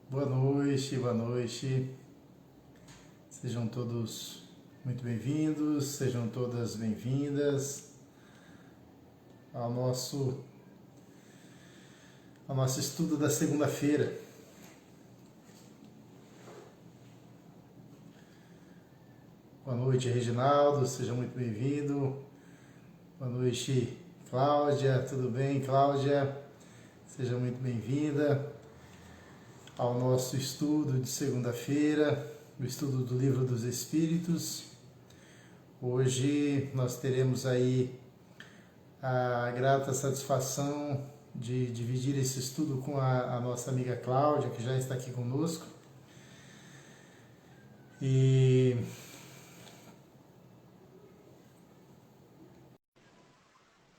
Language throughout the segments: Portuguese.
Boa noite, boa noite. Sejam todos muito bem-vindos, sejam todas bem-vindas ao nosso estudo da segunda-feira. Boa noite, Reginaldo, seja muito bem-vindo. Boa noite, Cláudia, tudo bem, Cláudia? Seja muito bem-vinda ao nosso estudo de segunda-feira, o estudo do Livro dos Espíritos. Hoje nós teremos aí a grata satisfação de dividir esse estudo com a nossa amiga Cláudia, que já está aqui conosco. E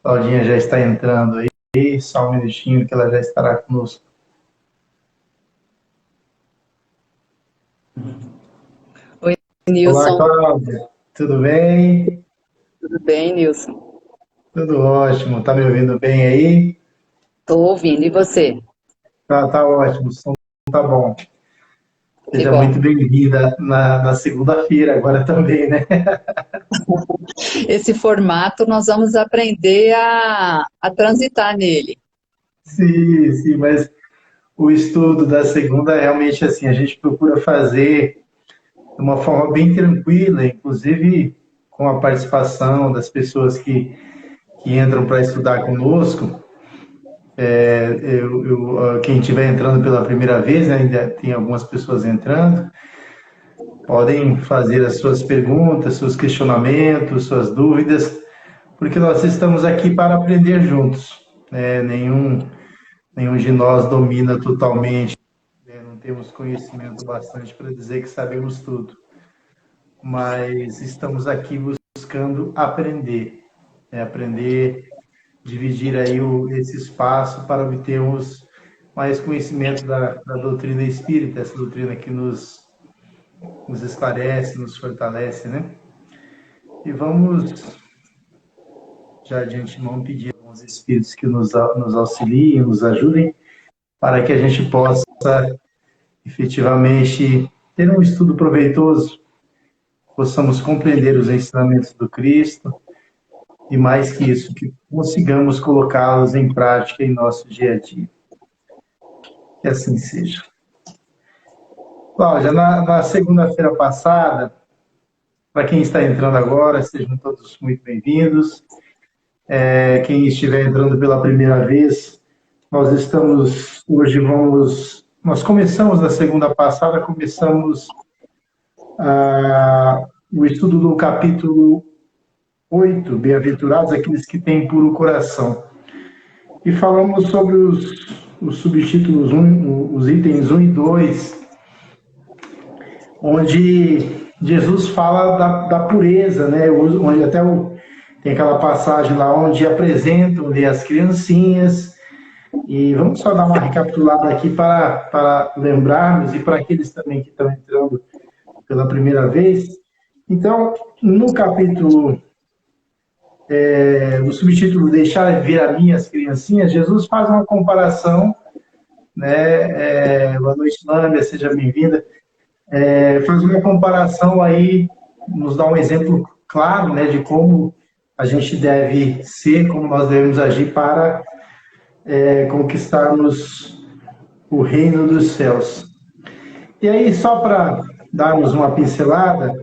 Claudinha já está entrando aí, só um minutinho que ela já estará conosco. Oi, Olá, Nilson. Cláudia, tudo bem? Tudo bem, Nilson? Tudo ótimo, tá me ouvindo bem aí? Estou ouvindo. E você? Tá ótimo, o som tá bom. Que Seja muito bom. bem-vinda na segunda-feira agora também, né? Esse formato nós vamos aprender a transitar nele. Sim, mas o estudo da segunda realmente assim, a gente procura fazer de uma forma bem tranquila, inclusive com a participação das pessoas que entram para estudar conosco. Quem estiver entrando pela primeira vez, né, ainda tem algumas pessoas entrando, podem fazer as suas perguntas, seus questionamentos, suas dúvidas, porque nós estamos aqui para aprender juntos. Né? Nenhum de nós domina totalmente, né? Não temos conhecimento bastante para dizer que sabemos tudo, mas estamos aqui buscando aprender, né? Aprender, dividir aí esse espaço para obtermos mais conhecimento da doutrina espírita, essa doutrina que nos esclarece, nos fortalece, né? E vamos já de antemão pedir a alguns espíritos que nos auxiliem, nos ajudem, para que a gente possa efetivamente ter um estudo proveitoso, possamos compreender os ensinamentos do Cristo e, mais que isso, que consigamos colocá-los em prática em nosso dia a dia. Que assim seja. Cláudia, na segunda-feira passada, para quem está entrando agora, sejam todos muito bem-vindos. Quem estiver entrando pela primeira vez, nós começamos na segunda passada, começamos o estudo do capítulo 8, Bem-aventurados aqueles que têm puro coração. E falamos sobre os subtítulos, os itens 1 e 2, onde Jesus fala da pureza, né? Onde tem aquela passagem lá onde apresentam-lhe as criancinhas. E vamos só dar uma recapitulada aqui para lembrarmos e para aqueles também que estão entrando pela primeira vez. Então, no capítulo, no subtítulo Deixar vir a mim as criancinhas, Jesus faz uma comparação, né? Boa noite, Lâmbia, seja bem-vinda. Faz uma comparação aí, nos dá um exemplo claro, né, de como a gente deve ser, como nós devemos agir para conquistarmos o reino dos céus. E aí, só para darmos uma pincelada,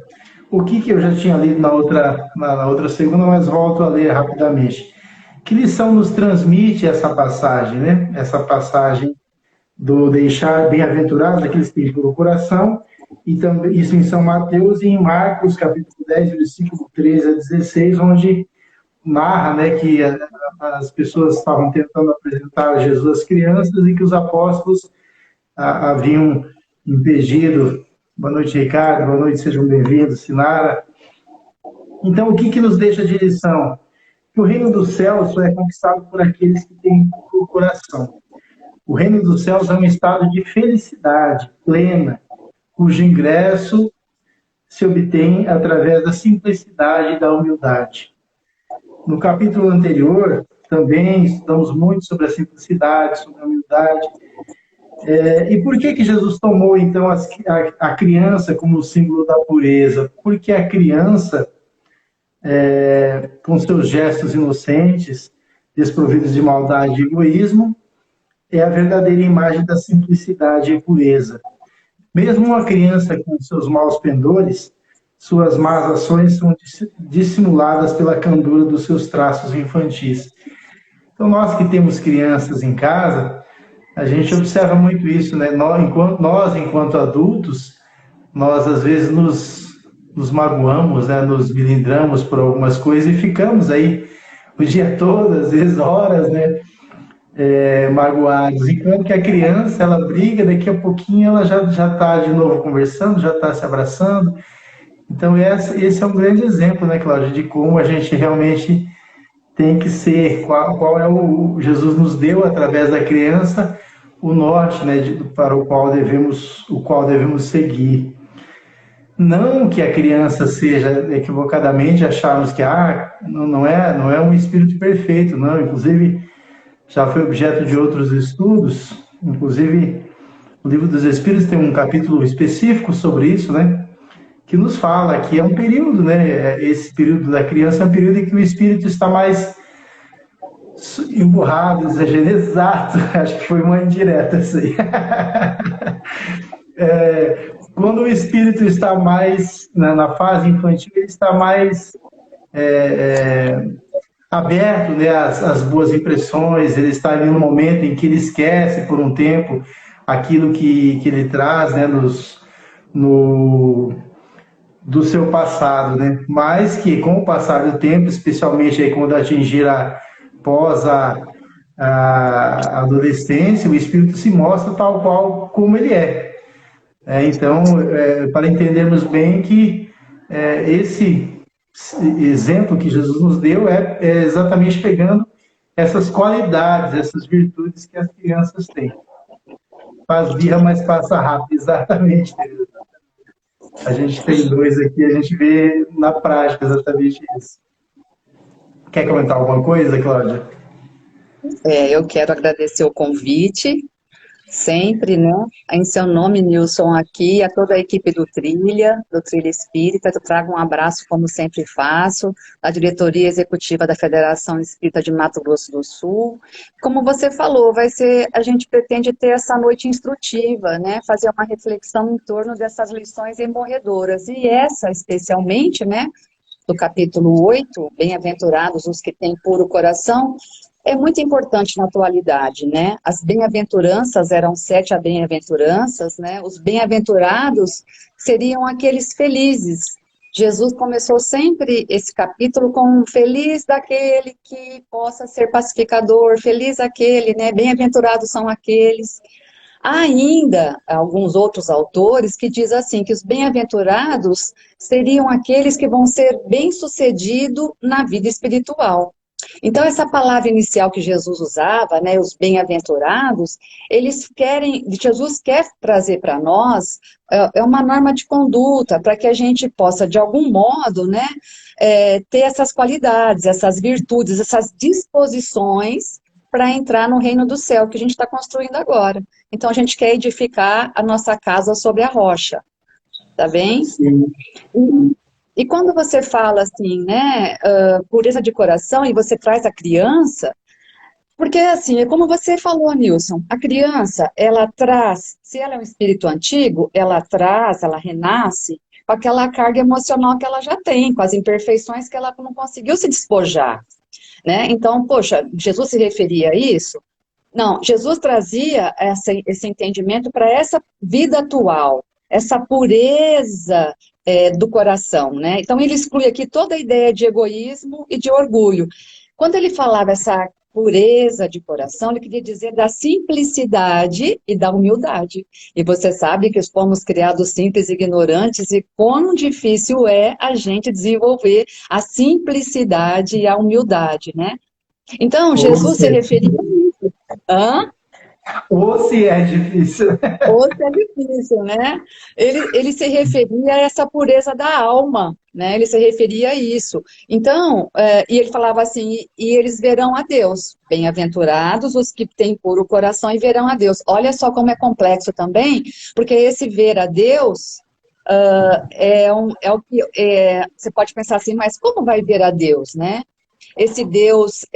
o que eu já tinha lido na outra segunda, mas volto a ler rapidamente. Que lição nos transmite essa passagem, né? Essa passagem do deixar bem-aventurados aqueles que têm puro coração, e também isso em São Mateus e em Marcos, capítulo 10, versículo 13 a 16, onde narra, né, que as pessoas estavam tentando apresentar Jesus às crianças e que os apóstolos haviam impedido. Boa noite, Ricardo. Boa noite, sejam bem-vindos, Sinara. Então, o que nos deixa de lição? Que o reino dos céus só é conquistado por aqueles que têm o coração. O reino dos céus é um estado de felicidade plena, cujo ingresso se obtém através da simplicidade e da humildade. No capítulo anterior, também estudamos muito sobre a simplicidade, sobre a humildade, E por que Jesus tomou, então, a criança como símbolo da pureza? Porque a criança, com seus gestos inocentes, desprovidos de maldade e egoísmo, é a verdadeira imagem da simplicidade e pureza. Mesmo uma criança com seus maus pendores, suas más ações são dissimuladas pela candura dos seus traços infantis. Então, nós que temos crianças em casa, a gente observa muito isso, né? Enquanto adultos, nós às vezes nos magoamos, né? Nos melindramos por algumas coisas e ficamos aí o dia todo, às vezes horas, né? Magoados. Enquanto que a criança, ela briga, daqui a pouquinho ela já está de novo conversando, já está se abraçando. Então, esse é um grande exemplo, né, Cláudia, de como a gente realmente tem que ser, qual é Jesus nos deu, através da criança, o norte, né, para o qual devemos seguir. Não que a criança seja, equivocadamente, acharmos que não é um espírito perfeito, não. Inclusive, já foi objeto de outros estudos, inclusive o Livro dos Espíritos tem um capítulo específico sobre isso, né? Que nos fala que é um período, né? Esse período da criança é um período em que o espírito está mais emburrado, exato. Acho que foi uma indireta isso aí. Quando o espírito está mais na fase infantil, ele está mais aberto, né, às boas impressões, ele está ali no momento em que ele esquece por um tempo aquilo que ele traz, né, do seu passado, né? Mas que com o passar do tempo, especialmente aí quando atingir após a adolescência, o espírito se mostra tal qual como ele é. Então, para entendermos bem que esse exemplo que Jesus nos deu é exatamente pegando essas qualidades, essas virtudes que as crianças têm. Faz birra, mas passa rápido, exatamente. A gente tem dois aqui, a gente vê na prática exatamente isso. Quer comentar alguma coisa, Cláudia? Eu quero agradecer o convite, sempre, né? Em seu nome, Nilson, aqui, a toda a equipe do Trilha Espírita, eu trago um abraço, como sempre faço, da diretoria executiva da Federação Espírita de Mato Grosso do Sul. Como você falou, a gente pretende ter essa noite instrutiva, né? Fazer uma reflexão em torno dessas lições emborredoras, e essa especialmente, né? Do capítulo 8, bem-aventurados os que têm puro coração, é muito importante na atualidade, né? As bem-aventuranças eram 7 bem-aventuranças, né? Os bem-aventurados seriam aqueles felizes. Jesus começou sempre esse capítulo com feliz daquele que possa ser pacificador, feliz aquele, né? Bem-aventurados são aqueles. Há ainda alguns outros autores que dizem assim, que os bem-aventurados seriam aqueles que vão ser bem-sucedidos na vida espiritual. Então, essa palavra inicial que Jesus usava, né, os bem-aventurados, Jesus quer trazer para nós uma norma de conduta, para que a gente possa, de algum modo, né, ter essas qualidades, essas virtudes, essas disposições para entrar no reino do céu, que a gente está construindo agora. Então, a gente quer edificar a nossa casa sobre a rocha, tá bem? Sim. E quando você fala assim, né, pureza de coração, e você traz a criança, porque assim, é como você falou, Nilson, a criança, ela traz, se ela é um espírito antigo, ela renasce com aquela carga emocional que ela já tem, com as imperfeições que ela não conseguiu se despojar, né? Então, poxa, Jesus se referia a isso? Não, Jesus trazia esse entendimento para essa vida atual, essa pureza do coração, né? Então, ele exclui aqui toda a ideia de egoísmo e de orgulho. Quando ele falava essa pureza de coração, ele queria dizer da simplicidade e da humildade. E você sabe que fomos criados simples e ignorantes, e quão difícil é a gente desenvolver a simplicidade e a humildade, né? Então, Jesus se referia a isso. Hã? Ou se é difícil. Ou se é difícil, né? Ele se referia a essa pureza da alma, né? Ele se referia a isso. Então, e ele falava assim, e eles verão a Deus. Bem-aventurados os que têm puro coração e verão a Deus. Olha só como é complexo também, porque esse ver a Deus é o que você pode pensar assim, mas como vai ver a Deus, né? Esse Deus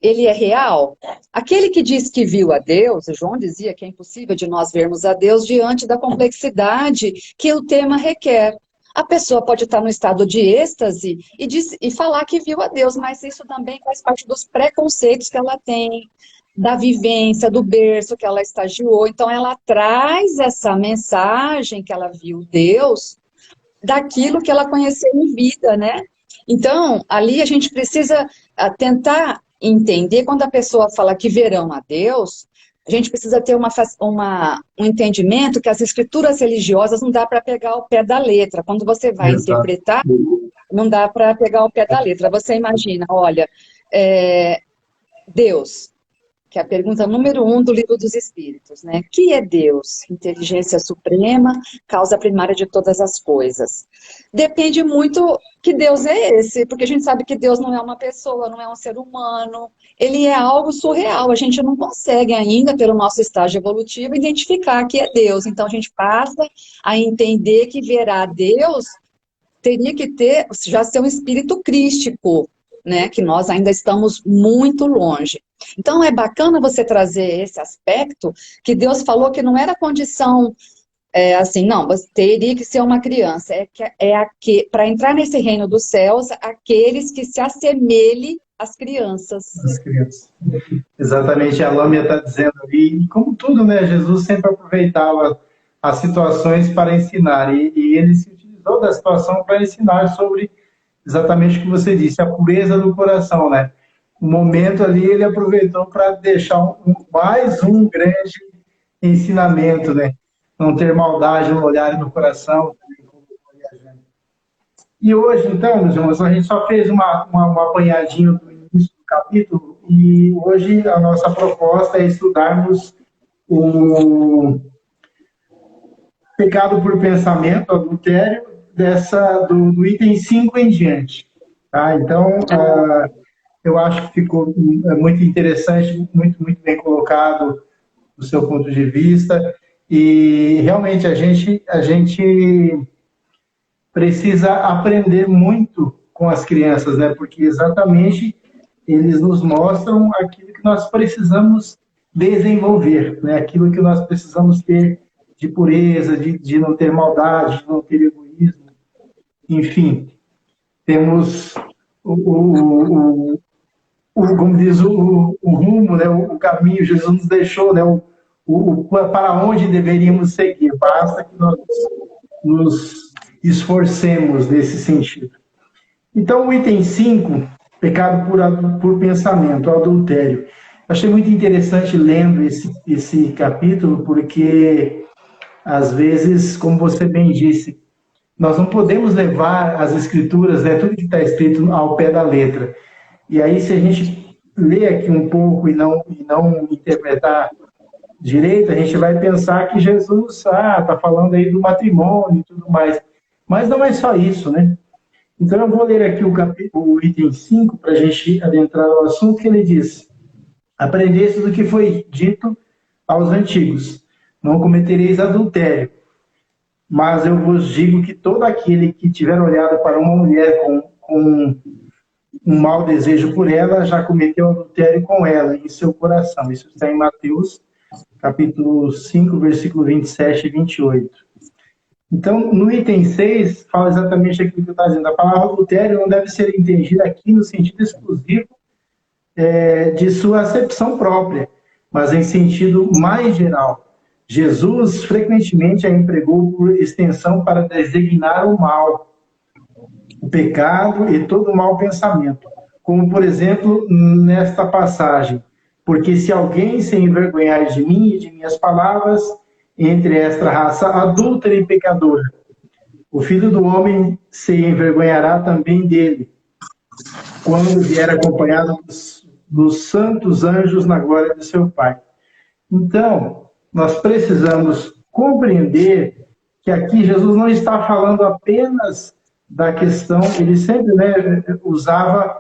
ele é real? Aquele que diz que viu a Deus, João dizia que é impossível de nós vermos a Deus diante da complexidade que o tema requer. A pessoa pode estar no estado de êxtase e falar que viu a Deus, mas isso também faz parte dos preconceitos que ela tem, da vivência, do berço que ela estagiou. Então, ela traz essa mensagem que ela viu Deus daquilo que ela conheceu em vida, né? Então, ali a gente precisa tentar entender, quando a pessoa fala que verão a Deus, a gente precisa ter um entendimento que as escrituras religiosas não dá para pegar o pé da letra. Quando você vai Exato. interpretar, não dá para pegar o pé da letra. Você imagina, olha, Deus, que é a pergunta número 1 do Livro dos Espíritos, né? Que é Deus? Inteligência suprema, causa primária de todas as coisas. Depende muito que Deus é esse, porque a gente sabe que Deus não é uma pessoa, não é um ser humano, ele é algo surreal, a gente não consegue ainda, pelo nosso estágio evolutivo, identificar que é Deus. Então a gente passa a entender que verá Deus teria que já ser um espírito crístico, né? Que nós ainda estamos muito longe. Então, é bacana você trazer esse aspecto, que Deus falou que não era condição, assim, não, você teria que ser uma criança. Para entrar nesse reino dos céus, aqueles que se assemelhem às crianças. As crianças. Exatamente, a Lâmia está dizendo ali, e como tudo, né, Jesus sempre aproveitava as situações para ensinar, e ele se utilizou da situação para ensinar sobre exatamente o que você disse, a pureza do coração, né? O momento ali ele aproveitou para deixar mais um grande ensinamento, né? Não ter maldade no olhar e no coração. E hoje, então, meus irmãos, a gente só fez um apanhadinho do início do capítulo, e hoje a nossa proposta é estudarmos o pecado por pensamento, adultério, do item 5 em diante. Tá? Então, eu acho que ficou muito interessante, muito, muito bem colocado do seu ponto de vista, e realmente a gente precisa aprender muito com as crianças, né? Porque exatamente eles nos mostram aquilo que nós precisamos desenvolver, né? Aquilo que nós precisamos ter de pureza, de não ter maldade, de não ter egoísmo, enfim, temos como diz o rumo, né? O caminho, Jesus nos deixou, né? Para onde deveríamos seguir, basta que nós nos esforcemos nesse sentido. Então, o item 5, pecado por pensamento, adultério. Achei muito interessante lendo esse capítulo, porque, às vezes, como você bem disse, nós não podemos levar as escrituras, né, tudo que está escrito ao pé da letra. E aí, se a gente lê aqui um pouco e não interpretar direito, a gente vai pensar que Jesus está falando aí do matrimônio e tudo mais. Mas não é só isso, né? Então eu vou ler aqui o item 5 para a gente adentrar no assunto, que ele diz: aprendeste do que foi dito aos antigos, não cometereis adultério. Mas eu vos digo que todo aquele que tiver olhado para uma mulher com um mau desejo por ela, já cometeu adultério com ela em seu coração. Isso está em Mateus, capítulo 5, versículo 27 e 28. Então, no item 6, fala exatamente aquilo que eu estava dizendo. A palavra adultério não deve ser entendida aqui no sentido exclusivo de sua acepção própria, mas em sentido mais geral. Jesus frequentemente a empregou por extensão para designar o mal, o pecado e todo o mau pensamento. Como, por exemplo, nesta passagem: porque se alguém se envergonhar de mim e de minhas palavras, entre esta raça adúltera e pecadora, o Filho do Homem se envergonhará também dele, quando vier acompanhado dos santos anjos na glória de seu Pai. Então, nós precisamos compreender que aqui Jesus não está falando apenas da questão, ele sempre, né, usava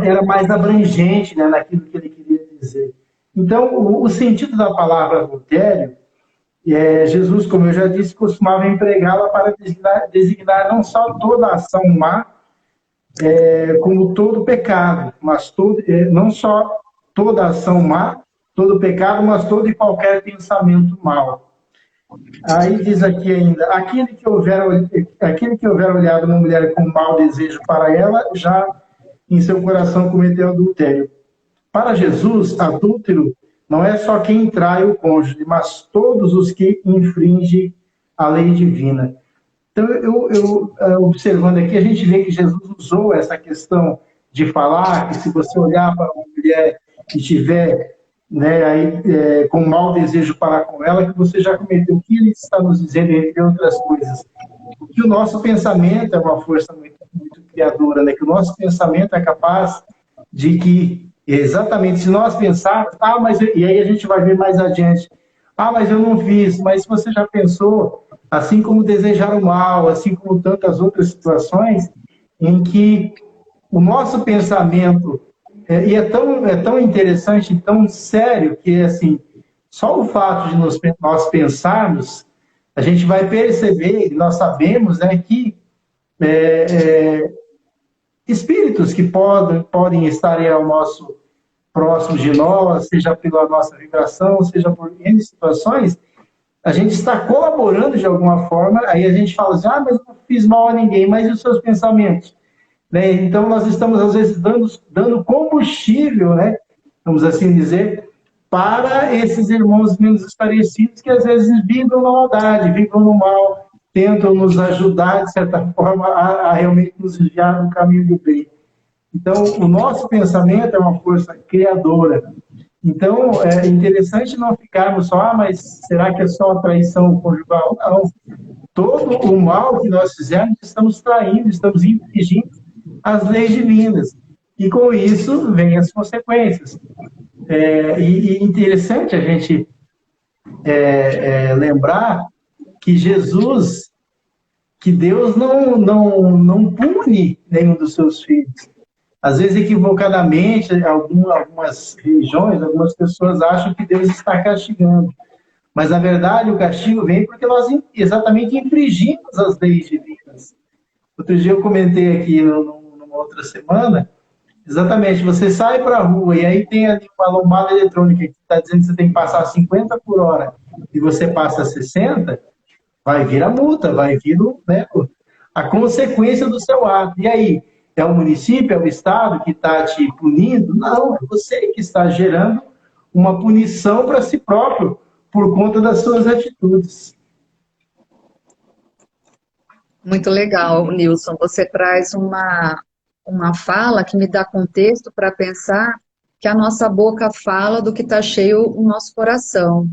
era mais abrangente, né, naquilo que ele queria dizer. Então, o sentido da palavra adultério, Jesus, como eu já disse, costumava empregá-la para designar não só toda ação má, como todo pecado, mas não só toda ação má, todo pecado, mas todo e qualquer pensamento mau. Aí diz aqui ainda, aquele que houver olhado uma mulher com mau desejo para ela, já em seu coração cometeu adultério. Para Jesus, adúltero não é só quem trai o cônjuge, mas todos os que infringem a lei divina. Então, observando aqui, a gente vê que Jesus usou essa questão de falar que se você olhar para uma mulher e tiver, né, aí, com mau desejo para com ela, que você já cometeu. O que ele está nos dizendo, entre outras coisas? Que o nosso pensamento é uma força muito, muito criadora, né? Que o nosso pensamento é capaz de que, exatamente, se nós pensarmos, e aí a gente vai ver mais adiante, mas eu não fiz, mas se você já pensou, assim como desejar o mal, assim como tantas outras situações, em que o nosso pensamento, e é tão interessante, tão sério, que assim, só o fato de nós pensarmos, a gente vai perceber, nós sabemos, né, que espíritos que podem estar ao nosso próximo de nós, seja pela nossa vibração, seja por N situações, a gente está colaborando de alguma forma, aí a gente fala assim, mas eu não fiz mal a ninguém, mas e os seus pensamentos? Né? Então, nós estamos, às vezes, dando combustível, né, vamos assim dizer, para esses irmãos menos esclarecidos que, às vezes, vibram na maldade, vibram no mal, tentam nos ajudar, de certa forma, a realmente nos enviar no caminho do bem. Então, o nosso pensamento é uma força criadora. Então, é interessante não ficarmos só, mas será que é só a traição conjugal? Não. Todo o mal que nós fizermos, estamos traindo, estamos infringindo as leis divinas. E com isso, vêm as consequências. E interessante a gente lembrar que que Deus não pune nenhum dos seus filhos. Às vezes, equivocadamente, algumas religiões, algumas pessoas acham que Deus está castigando. Mas, na verdade, o castigo vem porque nós exatamente infringimos as leis divinas. Outro dia eu comentei aqui, numa outra semana, exatamente, você sai para a rua e aí tem ali uma lombada eletrônica que está dizendo que você tem que passar 50 por hora e você passa 60, vai vir a multa, vai vir a consequência do seu ato. E aí, é o município, é o Estado que está te punindo? Não, é você que está gerando uma punição para si próprio por conta das suas atitudes. Muito legal, Nilson. Você traz uma fala que me dá contexto para pensar que a nossa boca fala do que está cheio o nosso coração.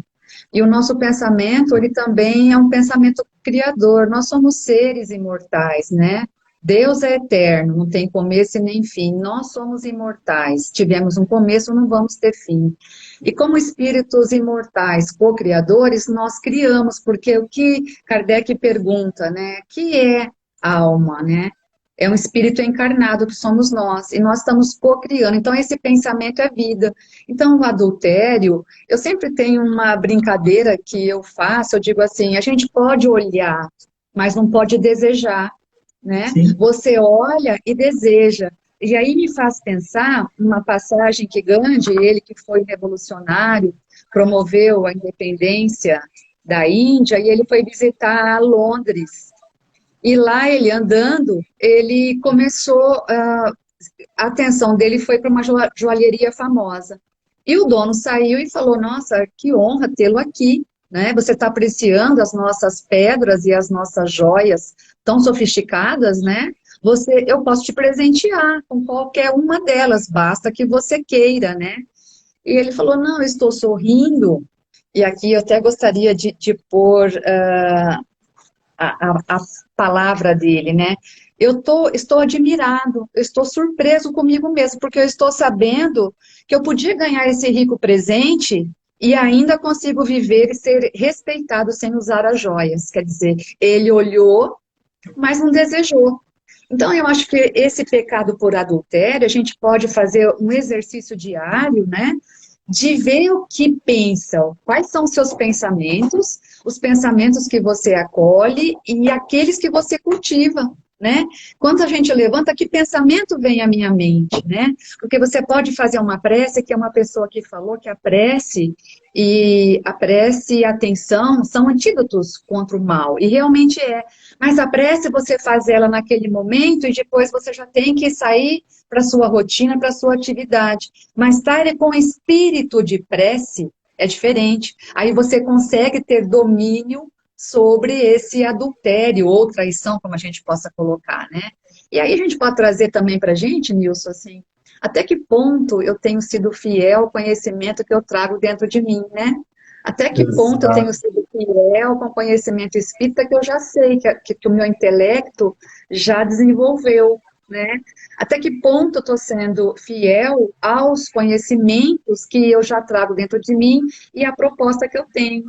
E o nosso pensamento, ele também é um pensamento criador. Nós somos seres imortais, né? Deus é eterno, não tem começo e nem fim. Nós somos imortais. Tivemos um começo, não vamos ter fim. E como espíritos imortais, co-criadores, nós criamos, porque o que Kardec pergunta, né? Que é a alma, né? É um espírito encarnado que somos nós, e nós estamos co-criando. Então, esse pensamento é vida. Então, o adultério, eu sempre tenho uma brincadeira que eu faço, eu digo assim, a gente pode olhar, mas não pode desejar, né? Sim. Você olha e deseja. E aí me faz pensar uma passagem que Gandhi, ele que foi revolucionário, promoveu a independência da Índia, e ele foi visitar Londres. E lá ele andando, ele começou, a atenção dele foi para uma joalheria famosa. E o dono saiu e falou, nossa, que honra tê-lo aqui, né? Você está apreciando as nossas pedras e as nossas joias tão sofisticadas, né? Eu posso te presentear com qualquer uma delas, basta que você queira, né? E ele falou, não, eu estou sorrindo, e aqui eu até gostaria de pôr a palavra dele, né? Estou admirado, eu estou surpreso comigo mesmo, porque eu estou sabendo que eu podia ganhar esse rico presente e ainda consigo viver e ser respeitado sem usar as joias. Quer dizer, ele olhou, mas não desejou. Então, eu acho que esse pecado por adultério, a gente pode fazer um exercício diário, né? De ver o que pensam, quais são os seus pensamentos, os pensamentos que você acolhe e aqueles que você cultiva, né? Quando a gente levanta, que pensamento vem à minha mente, né? Porque você pode fazer uma prece, que é uma pessoa que falou que a prece e a atenção são antídotos contra o mal, e realmente é. Mas a prece você faz ela naquele momento e depois você já tem que sair para a sua rotina, para a sua atividade. Mas estar com espírito de prece é diferente. Aí você consegue ter domínio sobre esse adultério ou traição, como a gente possa colocar, né? E aí a gente pode trazer também para a gente, Nilson, assim, até que ponto eu tenho sido fiel ao conhecimento que eu trago dentro de mim, né? Até que ponto eu tenho Exato. sido fiel com o conhecimento espírita que eu já sei, que o meu intelecto já desenvolveu, né? Até que ponto eu estou sendo fiel aos conhecimentos que eu já trago dentro de mim e a proposta que eu tenho.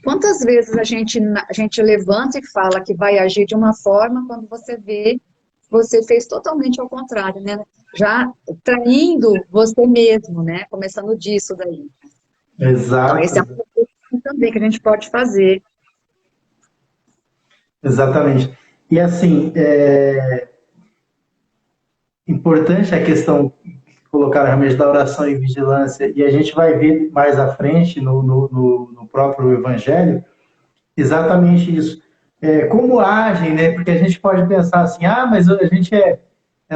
Quantas vezes a gente levanta e fala que vai agir de uma forma, quando você vê, você fez totalmente ao contrário, né? Já traindo você mesmo, né? Começando disso daí. Então, esse é um Exato. exercício também que a gente pode fazer. Exatamente. E assim, importante a questão que colocaram realmente da oração e vigilância, e a gente vai ver mais à frente no próprio Evangelho, exatamente isso. Como agem, né? Porque a gente pode pensar assim, ah, mas a gente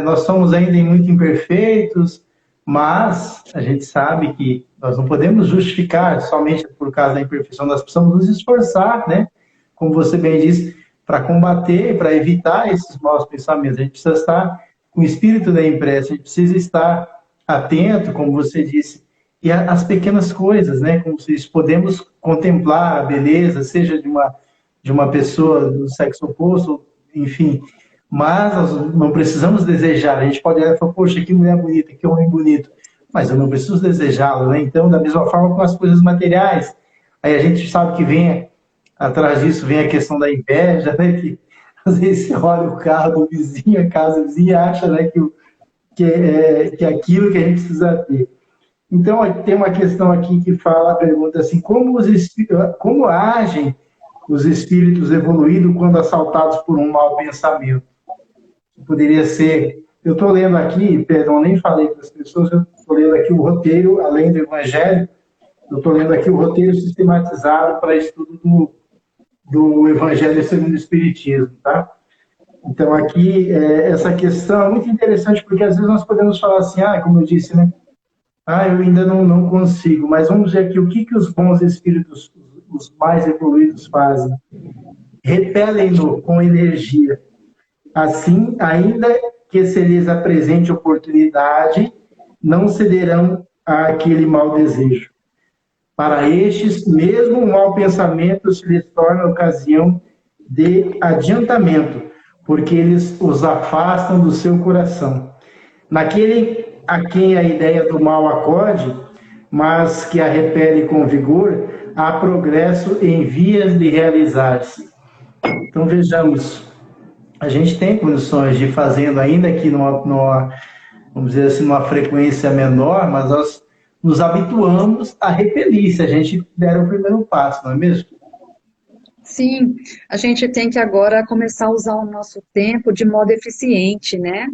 nós somos ainda muito imperfeitos, mas a gente sabe que nós não podemos justificar somente por causa da imperfeição, nós precisamos nos esforçar, né? Como você bem disse, para combater, para evitar esses maus pensamentos. A gente precisa estar com o espírito da impressa, a gente precisa estar atento, como você disse, e as pequenas coisas, né? Como se diz, podemos contemplar a beleza, seja de uma pessoa do sexo oposto, enfim, mas nós não precisamos desejar. A gente pode olhar e falar, poxa, que mulher bonita, que homem bonito, mas eu não preciso desejá-lo, né? Então, da mesma forma com as coisas materiais, aí a gente sabe que vem atrás disso vem a questão da inveja, né? Que às vezes você olha o carro do vizinho, a casa do vizinho, e acha, né, que é aquilo que a gente precisa ter. Então, tem uma questão aqui que fala, pergunta assim, como agem os espíritos evoluídos quando assaltados por um mau pensamento? Poderia ser, eu estou lendo aqui, perdão, nem falei para as pessoas, eu estou lendo aqui o roteiro, além do Evangelho, eu estou lendo aqui o roteiro sistematizado para estudo do Evangelho segundo o Espiritismo, tá? Então, aqui, essa questão é muito interessante, porque às vezes nós podemos falar assim, como eu disse, né? Eu ainda não consigo, mas vamos ver aqui o que os bons espíritos, os mais evoluídos, fazem. Repelem-no com energia. Assim, ainda que se lhes apresente oportunidade, não cederão àquele mau desejo. Para estes, mesmo o mau pensamento se lhes torna ocasião de adiantamento, porque eles os afastam do seu coração. Naquele a quem a ideia do mal acode, mas que a repele com vigor, há progresso em vias de realizar-se. Então, vejamos, a gente tem condições de ir fazendo, ainda que vamos dizer assim, numa frequência menor, mas nós nos habituamos a repelir, se a gente der o primeiro passo, não é mesmo? Sim, a gente tem que agora começar a usar o nosso tempo de modo eficiente, né?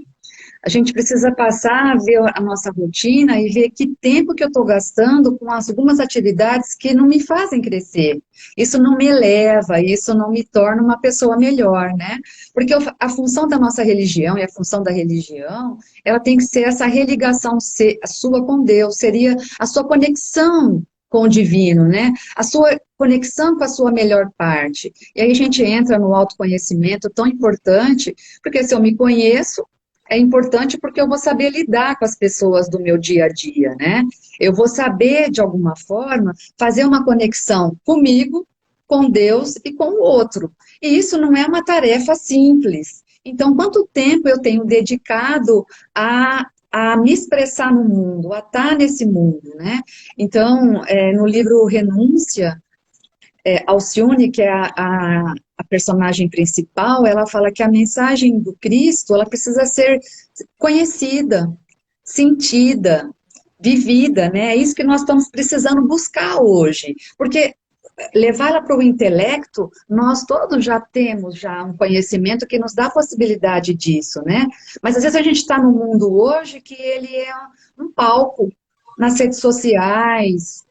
A gente precisa passar a ver a nossa rotina e ver que tempo que eu estou gastando com algumas atividades que não me fazem crescer. Isso não me eleva, isso não me torna uma pessoa melhor, né? Porque a função da nossa religião e a função da religião, ela tem que ser essa religação a sua com Deus, seria a sua conexão com o divino, né? A sua conexão com a sua melhor parte. E aí a gente entra no autoconhecimento tão importante, porque se eu me conheço, é importante porque eu vou saber lidar com as pessoas do meu dia a dia, né? Eu vou saber, de alguma forma, fazer uma conexão comigo, com Deus e com o outro. E isso não é uma tarefa simples. Então, quanto tempo eu tenho dedicado a a me expressar no mundo, a estar nesse mundo, né? Então, no livro Renúncia, Alcione, que é a personagem principal, ela fala que a mensagem do Cristo, ela precisa ser conhecida, sentida, vivida, né? É isso que nós estamos precisando buscar hoje, porque levar ela para o intelecto, nós todos já temos já um conhecimento que nos dá a possibilidade disso, né? Mas às vezes a gente está no mundo hoje que ele é um palco nas redes sociais,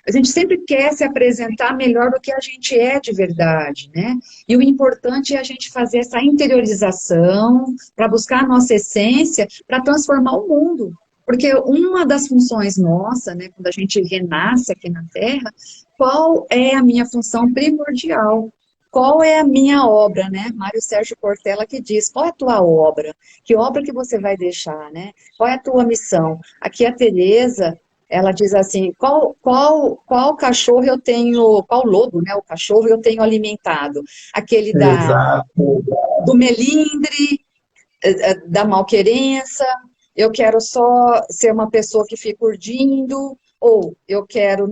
a gente sempre quer se apresentar melhor do que a gente é de verdade, né? E o importante é a gente fazer essa interiorização para buscar a nossa essência, para transformar o mundo. Porque uma das funções nossa, né, quando a gente renasce aqui na Terra, qual é a minha função primordial? Qual é a minha obra, né? Mário Sérgio Cortella que diz, qual é a tua obra? Que obra que você vai deixar, né? Qual é a tua missão? Aqui a Tereza, ela diz assim, qual cachorro eu tenho, qual lobo, né? O cachorro eu tenho alimentado? Aquele Exato. do melindre, da malquerença, eu quero só ser uma pessoa que fica urdindo, ou eu quero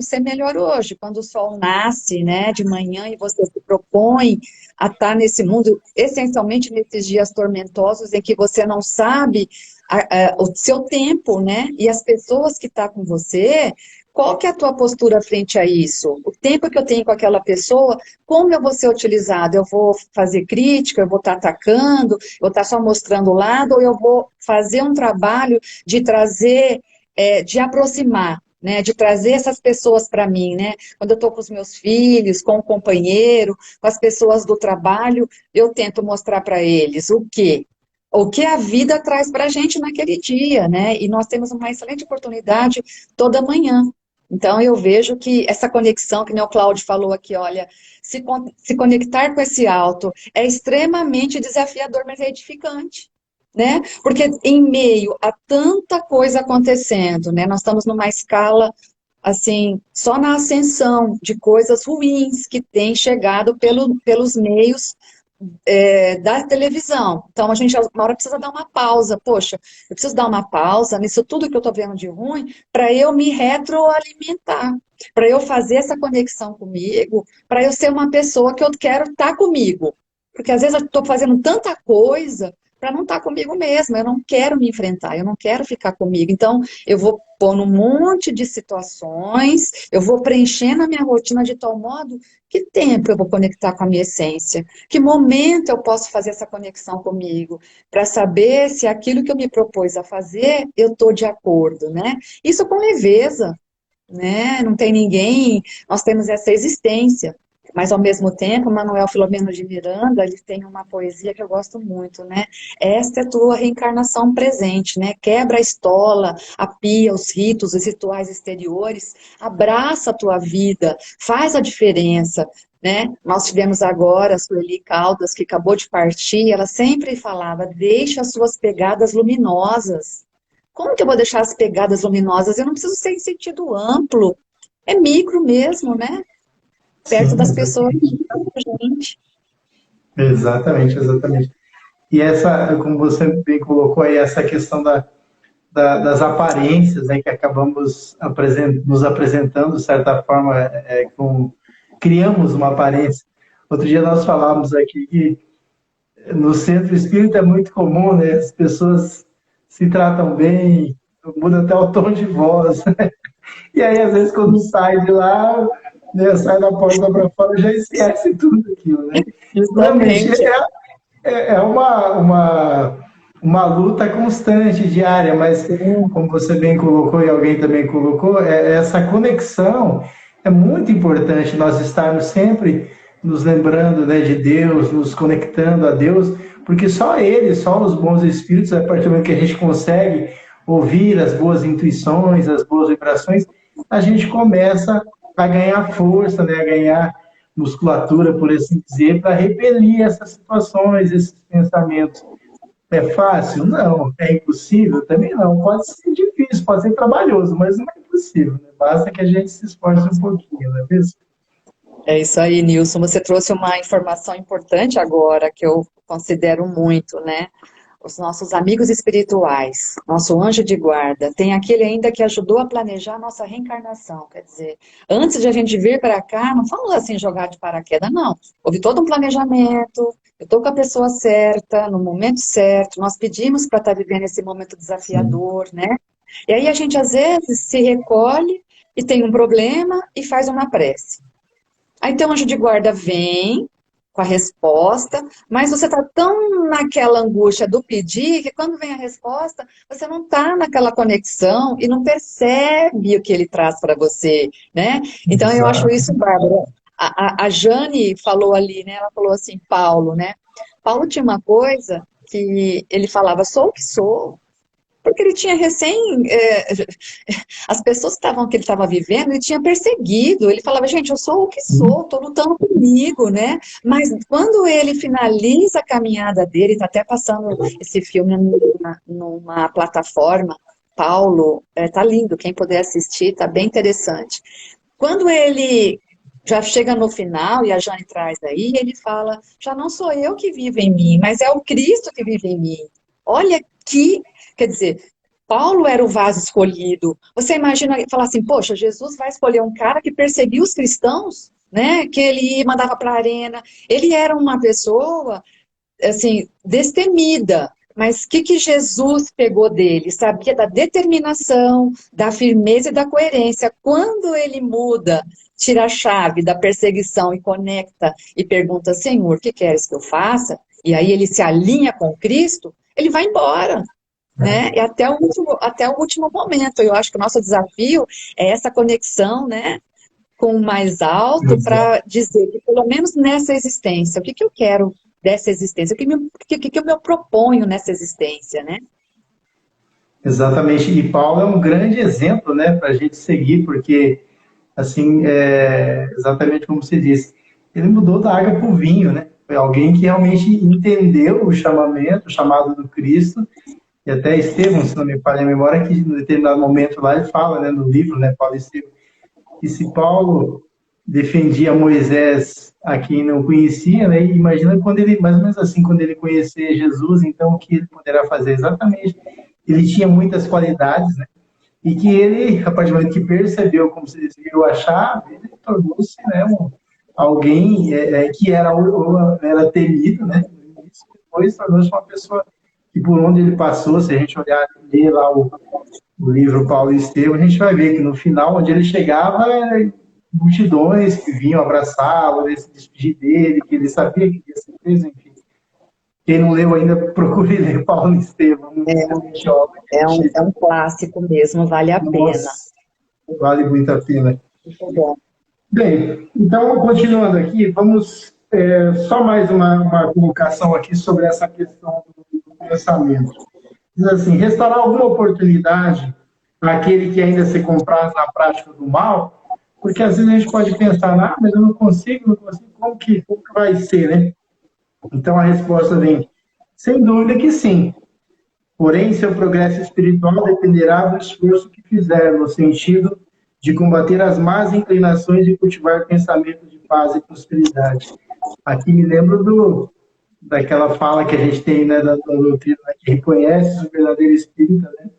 ser melhor hoje, quando o sol nasce, né, de manhã, e você se propõe a estar nesse mundo, essencialmente nesses dias tormentosos, em que você não sabe o seu tempo, né, e as pessoas que estão com você, qual que é a tua postura frente a isso? O tempo que eu tenho com aquela pessoa, como eu vou ser utilizado? Eu vou fazer crítica, eu vou estar atacando, eu vou estar só mostrando o lado, ou eu vou fazer um trabalho de trazer, de aproximar, né, de trazer essas pessoas para mim, né? Quando eu estou com os meus filhos, com o companheiro, com as pessoas do trabalho, eu tento mostrar para eles o quê? O que a vida traz para a gente naquele dia, né? E nós temos uma excelente oportunidade toda manhã. Então, eu vejo que essa conexão, que nem o Cláudio falou aqui, olha, se conectar com esse alto é extremamente desafiador, mas é edificante, né? Porque em meio a tanta coisa acontecendo, né? Nós estamos numa escala, assim, só na ascensão de coisas ruins que têm chegado pelos meios da televisão. Então, a gente, uma hora, precisa dar uma pausa. Poxa, eu preciso dar uma pausa nisso tudo que eu estou vendo de ruim para eu me retroalimentar, para eu fazer essa conexão comigo, para eu ser uma pessoa que eu quero estar comigo. Porque, às vezes, eu estou fazendo tanta coisa para não estar comigo mesma. Eu não quero me enfrentar, eu não quero ficar comigo. Então, eu vou pôr num monte de situações, eu vou preenchendo a minha rotina de tal modo que tempo eu vou conectar com a minha essência. Que momento eu posso fazer essa conexão comigo, para saber se aquilo que eu me propus a fazer, eu estou de acordo, né? Isso com leveza, né? Não tem ninguém, nós temos essa existência. Mas, ao mesmo tempo, Manuel Filomeno de Miranda, ele tem uma poesia que eu gosto muito, né? Esta é a tua reencarnação presente, né? Quebra a estola, a pia, os ritos, os rituais exteriores, abraça a tua vida, faz a diferença, né? Nós tivemos agora a Sueli Caldas, que acabou de partir, ela sempre falava, deixa as suas pegadas luminosas. Como que eu vou deixar as pegadas luminosas? Eu não preciso ser em sentido amplo, é micro mesmo, né? Perto Sim, das pessoas que estão com a gente. exatamente, exatamente. E essa, como você bem colocou aí, essa questão das aparências, né, que acabamos nos apresentando, de certa forma, criamos uma aparência. Outro dia nós falávamos aqui que no centro espírita é muito comum, né, as pessoas se tratam bem, muda até o tom de voz, né? E aí, às vezes, quando sai de lá, né, sai da porta para fora, já esquece tudo aquilo, né? Realmente, Justamente. é uma luta constante, diária, mas como você bem colocou e alguém também colocou, essa conexão é muito importante nós estarmos sempre nos lembrando, né, de Deus, nos conectando a Deus, porque só Ele, só os bons espíritos, a partir do momento que a gente consegue ouvir as boas intuições, as boas vibrações, a gente começa a ganhar força, né, a ganhar musculatura, por assim dizer, para repelir essas situações, esses pensamentos. É fácil? Não. É impossível? Também não. Pode ser difícil, pode ser trabalhoso, mas não é impossível. Né? Basta que a gente se esforce um pouquinho, não é mesmo? É isso aí, Nilson. Você trouxe uma informação importante agora, que eu considero muito, né? os nossos amigos espirituais, nosso anjo de guarda, tem aquele ainda que ajudou a planejar a nossa reencarnação. Quer dizer, antes de a gente vir para cá, não fomos assim jogar de paraquedas, não. Houve todo um planejamento, eu estou com a pessoa certa, no momento certo, nós pedimos para estar vivendo esse momento Sim. desafiador, né? E aí a gente às vezes se recolhe e tem um problema e faz uma prece. Aí então o anjo de guarda vem com a resposta, mas você está tão naquela angústia do pedir que quando vem a resposta, você não está naquela conexão e não percebe o que ele traz para você, né? Então eu acho Exato. isso bárbaro. A Jane falou ali, né? Ela falou assim, Paulo, né? Paulo tinha uma coisa que ele falava, sou o que sou, porque ele tinha as pessoas que ele estava vivendo, ele tinha perseguido, ele falava, gente, eu sou o que sou, estou lutando comigo, né? Mas quando ele finaliza a caminhada dele, está até passando esse filme numa plataforma, Paulo, tá lindo, quem puder assistir, tá bem interessante. Quando ele já chega no final, e a Jane traz aí, ele fala, já não sou eu que vivo em mim, mas é o Cristo que vive em mim. Olha que, quer dizer, Paulo era o vaso escolhido. Você imagina falar assim, poxa, Jesus vai escolher um cara que perseguiu os cristãos, né? Que ele mandava para a arena. Ele era uma pessoa, assim, destemida. Mas o que Jesus pegou dele? Sabia da determinação, da firmeza e da coerência. Quando ele muda, tira a chave da perseguição e conecta e pergunta, Senhor, o que queres que eu faça? E aí ele se alinha com Cristo, ele vai embora, né? E até o último momento. Eu acho que o nosso desafio é essa conexão, né, com o mais alto Exato. para dizer que, pelo menos nessa existência, o que eu quero dessa existência? O que eu me proponho nessa existência, né? Exatamente. E Paulo é um grande exemplo, né, para a gente seguir, porque, assim, exatamente como você disse, ele mudou da água para o vinho, né? Foi alguém que realmente entendeu o chamamento, o chamado do Cristo, e até Estevão, se não me falha a memória, que em determinado momento lá ele fala, né, no livro, né, Paulo e Estevão, que se Paulo defendia Moisés a quem não conhecia, né, imagina quando ele, mais ou menos assim, quando ele conhecer Jesus, então o que ele poderá fazer exatamente? Ele tinha muitas qualidades, né, e que ele, a partir do momento que percebeu, como se desviou a chave, ele tornou-se, né, alguém que era temido, né, e depois tornou-se uma pessoa que por onde ele passou, se a gente olhar, ler lá o livro Paulo e Estevão, a gente vai ver que no final, onde ele chegava, multidões que vinham abraçá-lo, se despedir dele, que ele sabia que ia ser preso, enfim. Quem não leu ainda, procure ler Paulo e Estevão, uma excelente obra. É um clássico mesmo, vale a pena. Nossa, vale muito a pena. Muito bom. Bem, então, continuando aqui, vamos só mais uma colocação aqui sobre essa questão do pensamento. Diz assim, restaurar alguma oportunidade àquele que ainda se compraz na prática do mal, porque às vezes a gente pode pensar, ah, mas eu não consigo, como que vai ser, né? Então a resposta vem, sem dúvida que sim. Porém, seu progresso espiritual dependerá do esforço que fizer, no sentido de combater as más inclinações e cultivar pensamentos de paz e prosperidade. Aqui me lembro daquela fala que a gente tem, né, da doutrina, que reconhece o verdadeiro espírita, né?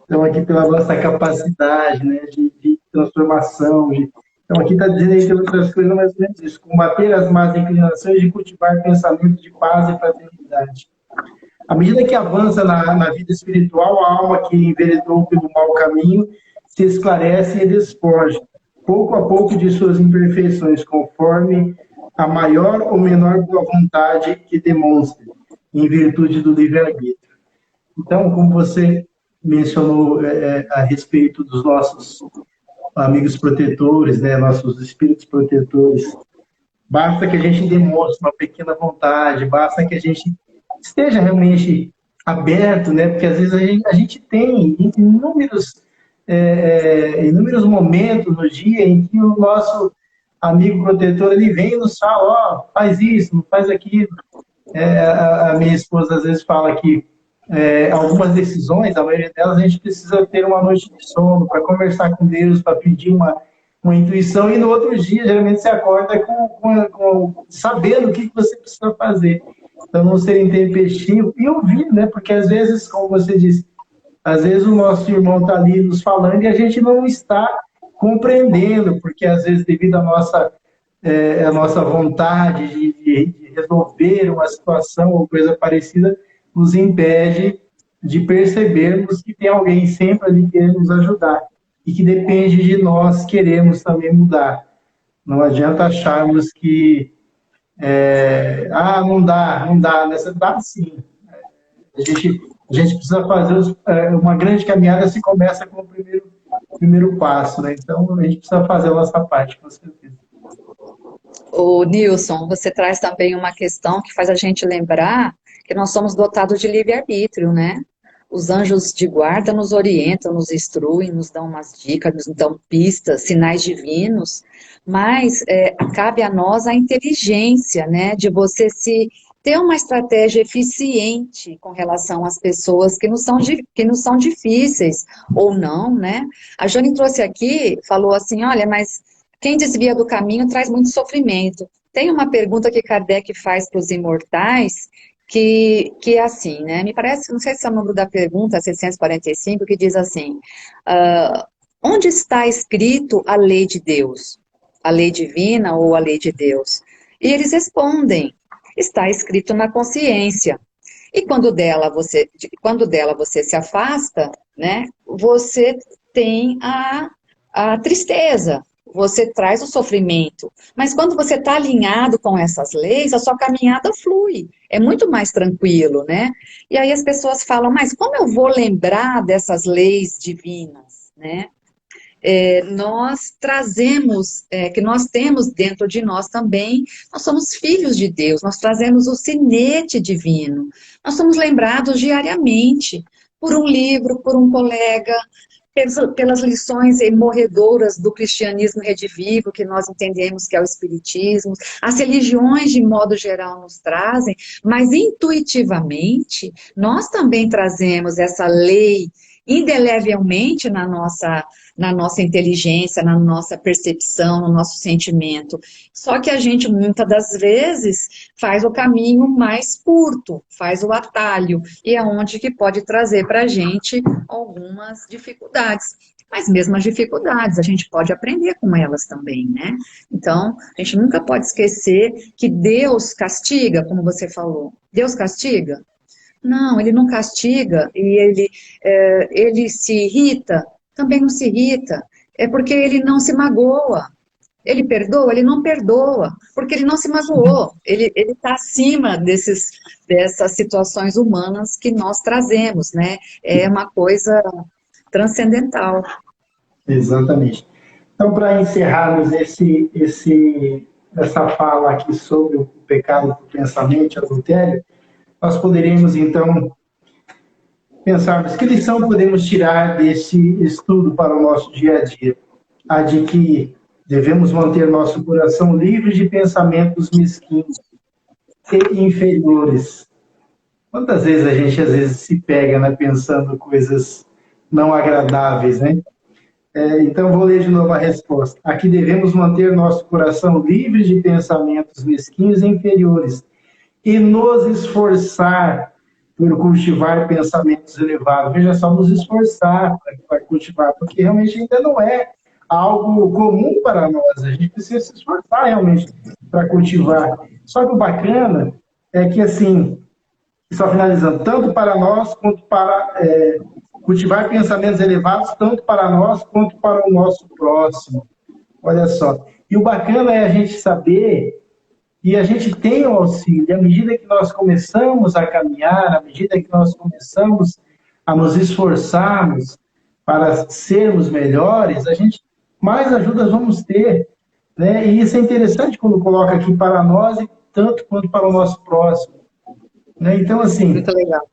Então, aqui pela nossa capacidade, né, de transformação. Então, aqui está dizendo, entre outras coisas, mais ou menos isso: combater as más inclinações e cultivar pensamentos de paz e fraternidade. À medida que avança na vida espiritual, a alma que enveredou pelo mau caminho se esclarece e despoja, pouco a pouco, de suas imperfeições, conforme a maior ou menor boa vontade que demonstre, em virtude do livre-arbítrio. Então, como você mencionou a respeito dos nossos amigos protetores, né, nossos espíritos protetores, basta que a gente demonstre uma pequena vontade, basta que a gente esteja realmente aberto, né, porque às vezes a gente tem inúmeros momentos no dia em que o nosso amigo protetor ele vem e nos fala, ó, faz isso, não faz aquilo. A minha esposa às vezes fala que algumas decisões, a maioria delas, a gente precisa ter uma noite de sono para conversar com Deus, para pedir uma intuição, e no outro dia, geralmente, você acorda sabendo o que você precisa fazer. Então, não ser intempestivo e ouvir, né? Porque às vezes, como você disse, às vezes o nosso irmão está ali nos falando e a gente não está compreendendo, porque às vezes, devido à nossa vontade de resolver uma situação ou coisa parecida, nos impede de percebermos que tem alguém sempre ali querendo nos ajudar e que depende de nós queremos também mudar. Não adianta acharmos que não dá, nessa dá sim. A gente precisa fazer uma grande caminhada se começa com o primeiro passo, né? Então a gente precisa fazer a nossa parte, com certeza. O Nilson, você traz também uma questão que faz a gente lembrar que nós somos dotados de livre-arbítrio, né? Os anjos de guarda nos orientam, nos instruem, nos dão umas dicas, nos dão pistas, sinais divinos, mas cabe a nós a inteligência, né? De você ter uma estratégia eficiente com relação às pessoas que nos são difíceis ou não, né? A Jane trouxe aqui, falou assim, olha, mas quem desvia do caminho traz muito sofrimento. Tem uma pergunta que Kardec faz para os imortais, que é assim, né? Me parece, não sei se é o número da pergunta, 645, que diz assim, onde está escrito a lei de Deus? A lei divina ou a lei de Deus? E eles respondem, está escrito na consciência. E quando dela você se afasta, né? Você tem a tristeza, você traz o sofrimento. Mas quando você está alinhado com essas leis, a sua caminhada flui. É muito mais tranquilo, né? E aí as pessoas falam, mas como eu vou lembrar dessas leis divinas, né? Nós trazemos, que nós temos dentro de nós também, nós somos filhos de Deus, nós trazemos o sinete divino. Nós somos lembrados diariamente por um livro, por um colega, pelas lições morredoras do cristianismo redivivo, que nós entendemos que é o espiritismo, as religiões de modo geral nos trazem, mas intuitivamente nós também trazemos essa lei indelevelmente na nossa inteligência, na nossa percepção, no nosso sentimento. Só que a gente, muitas das vezes, faz o caminho mais curto, faz o atalho, e é onde que pode trazer para a gente algumas dificuldades. Mas mesmo as dificuldades, a gente pode aprender com elas também, né? Então, a gente nunca pode esquecer que Deus castiga, como você falou. Deus castiga? Não, ele não castiga e ele se irrita, também não se irrita. É porque ele não se magoa. Ele perdoa? Ele não perdoa, porque ele não se magoou. Ele está acima dessas situações humanas que nós trazemos, né? É uma coisa transcendental. Exatamente. Então, para encerrarmos essa fala aqui sobre o pecado do pensamento, adultério, nós poderíamos, então, pensarmos que lição podemos tirar desse estudo para o nosso dia a dia. A de que devemos manter nosso coração livre de pensamentos mesquinhos e inferiores. Quantas vezes a gente, às vezes, se pega, né, pensando coisas não agradáveis, né? Então, vou ler de novo a resposta. Aqui devemos manter nosso coração livre de pensamentos mesquinhos e inferiores e nos esforçar por cultivar pensamentos elevados. Veja só, nos esforçar para cultivar, porque realmente ainda não é algo comum para nós. A gente precisa se esforçar realmente para cultivar. Só que o bacana é que, assim, só finalizando, tanto para nós quanto para cultivar pensamentos elevados, tanto para nós quanto para o nosso próximo. Olha só. E o bacana é a gente saber. E a gente tem o auxílio, à medida que nós começamos a caminhar, à medida que nós começamos a nos esforçarmos para sermos melhores, a gente mais ajudas vamos ter, né? E isso é interessante quando coloca aqui para nós e tanto quanto para o nosso próximo, né? Então, assim, muito legal.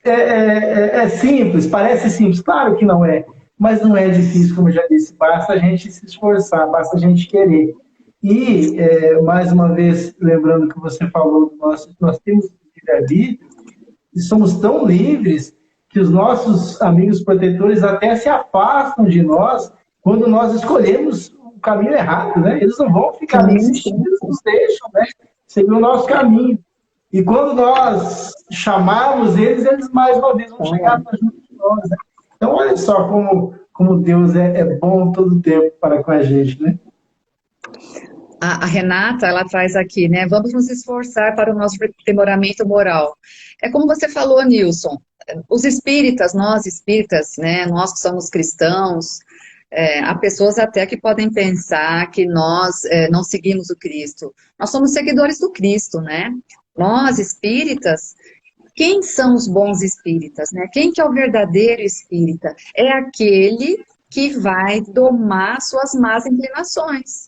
É simples, parece simples, claro que não é, mas não é difícil, como eu já disse, basta a gente se esforçar, basta a gente querer. E, mais uma vez, lembrando que você falou, nós temos livre-arbítrio e somos tão livres que os nossos amigos protetores até se afastam de nós quando nós escolhemos o caminho errado, né? Eles não vão ficar ali insistindo, eles nos deixam, né? Seguir o nosso caminho. E quando nós chamarmos eles, eles mais uma vez vão chegar para junto de nós, né? Então, olha só como Deus é bom todo o tempo para com a gente, né? A Renata, ela traz aqui, né? Vamos nos esforçar para o nosso aprimoramento moral. É como você falou, Nilson, os espíritas, né? Nós que somos cristãos, há pessoas até que podem pensar que nós não seguimos o Cristo. Nós somos seguidores do Cristo, né? Nós, espíritas, quem são os bons espíritas, né? Quem que é o verdadeiro espírita? É aquele que vai domar suas más inclinações.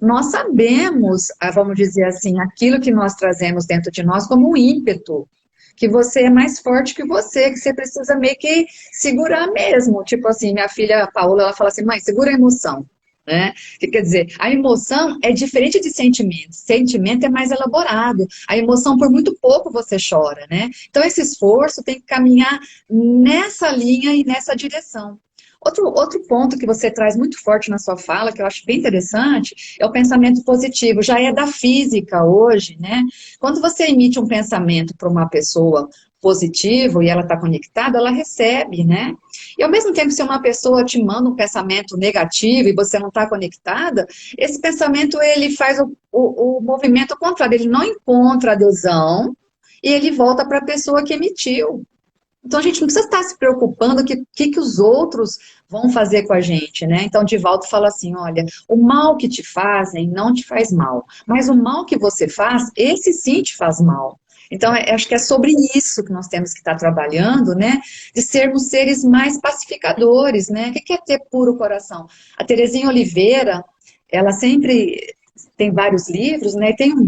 Nós sabemos, vamos dizer assim, aquilo que nós trazemos dentro de nós como um ímpeto, que você é mais forte que você precisa meio que segurar mesmo. Tipo assim, minha filha Paola, ela fala assim, mãe, segura a emoção, né? Que quer dizer, a emoção é diferente de sentimento. Sentimento é mais elaborado. A emoção, por muito pouco, você chora, né? Então, esse esforço tem que caminhar nessa linha e nessa direção. Outro ponto que você traz muito forte na sua fala, que eu acho bem interessante, é o pensamento positivo. Já é da física hoje, né? Quando você emite um pensamento para uma pessoa positivo e ela está conectada, ela recebe, né? E ao mesmo tempo, se uma pessoa te manda um pensamento negativo e você não está conectada, esse pensamento, ele faz o movimento contrário, ele não encontra adesão e ele volta para a pessoa que emitiu. Então, a gente não precisa estar se preocupando com o que os outros vão fazer com a gente, né? Então, Divaldo fala assim, olha, o mal que te fazem não te faz mal, mas o mal que você faz, esse sim te faz mal. Então, acho que é sobre isso que nós temos que estar trabalhando, né? De sermos seres mais pacificadores, né? O que é ter puro coração? A Terezinha Oliveira, ela sempre tem vários livros, né? E tem um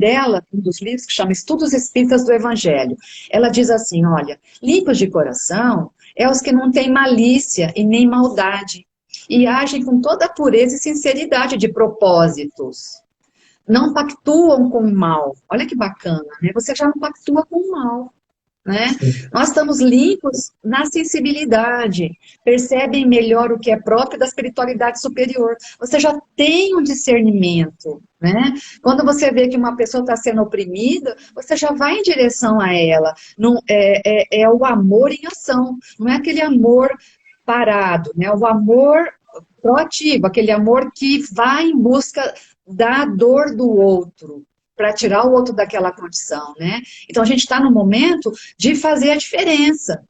dos livros que chama Estudos Espíritas do Evangelho. Ela diz assim, olha, limpos de coração é os que não têm malícia e nem maldade, e agem com toda a pureza e sinceridade de propósitos. Não pactuam com o mal. Olha que bacana, né? Você já não pactua com o mal, né? Nós estamos limpos na sensibilidade, percebem melhor o que é próprio da espiritualidade superior. Você já tem um discernimento, né? Quando você vê que uma pessoa está sendo oprimida, você já vai em direção a ela. Não, é o amor em ação, não é aquele amor parado, né? O amor proativo, aquele amor que vai em busca da dor do outro, para tirar o outro daquela condição, né? Então, a gente está no momento de fazer a diferença.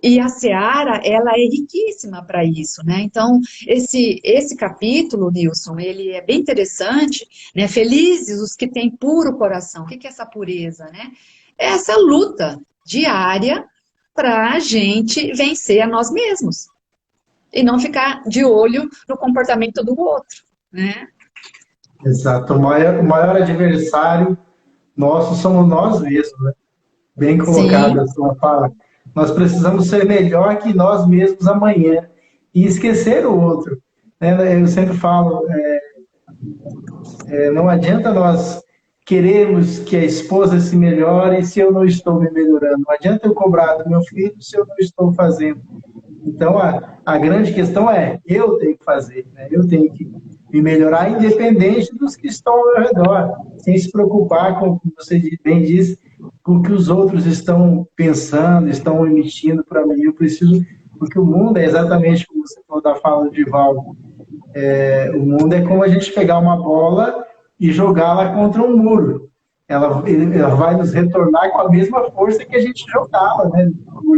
E a Seara, ela é riquíssima para isso, né? Então, esse capítulo, Nilson, ele é bem interessante, né? Felizes os que têm puro coração. O que é essa pureza, né? É essa luta diária para a gente vencer a nós mesmos. E não ficar de olho no comportamento do outro, né? Exato. O maior adversário nosso somos nós mesmos, né? Bem colocada Sim. a sua fala. Nós precisamos ser melhor que nós mesmos amanhã e esquecer o outro, né? Eu sempre falo, não adianta nós queremos que a esposa se melhore se eu não estou me melhorando. Não adianta eu cobrar do meu filho se eu não estou fazendo. Então, a grande questão é, eu tenho que fazer, né? Eu tenho que me melhorar independente dos que estão ao meu redor, sem se preocupar com o que você bem disse, com o que os outros estão pensando, estão emitindo para mim. Eu preciso, porque o mundo é exatamente como você falou da fala de Valdo. O mundo é como a gente pegar uma bola e jogá-la contra um muro. Ela vai nos retornar com a mesma força que a gente jogava, né?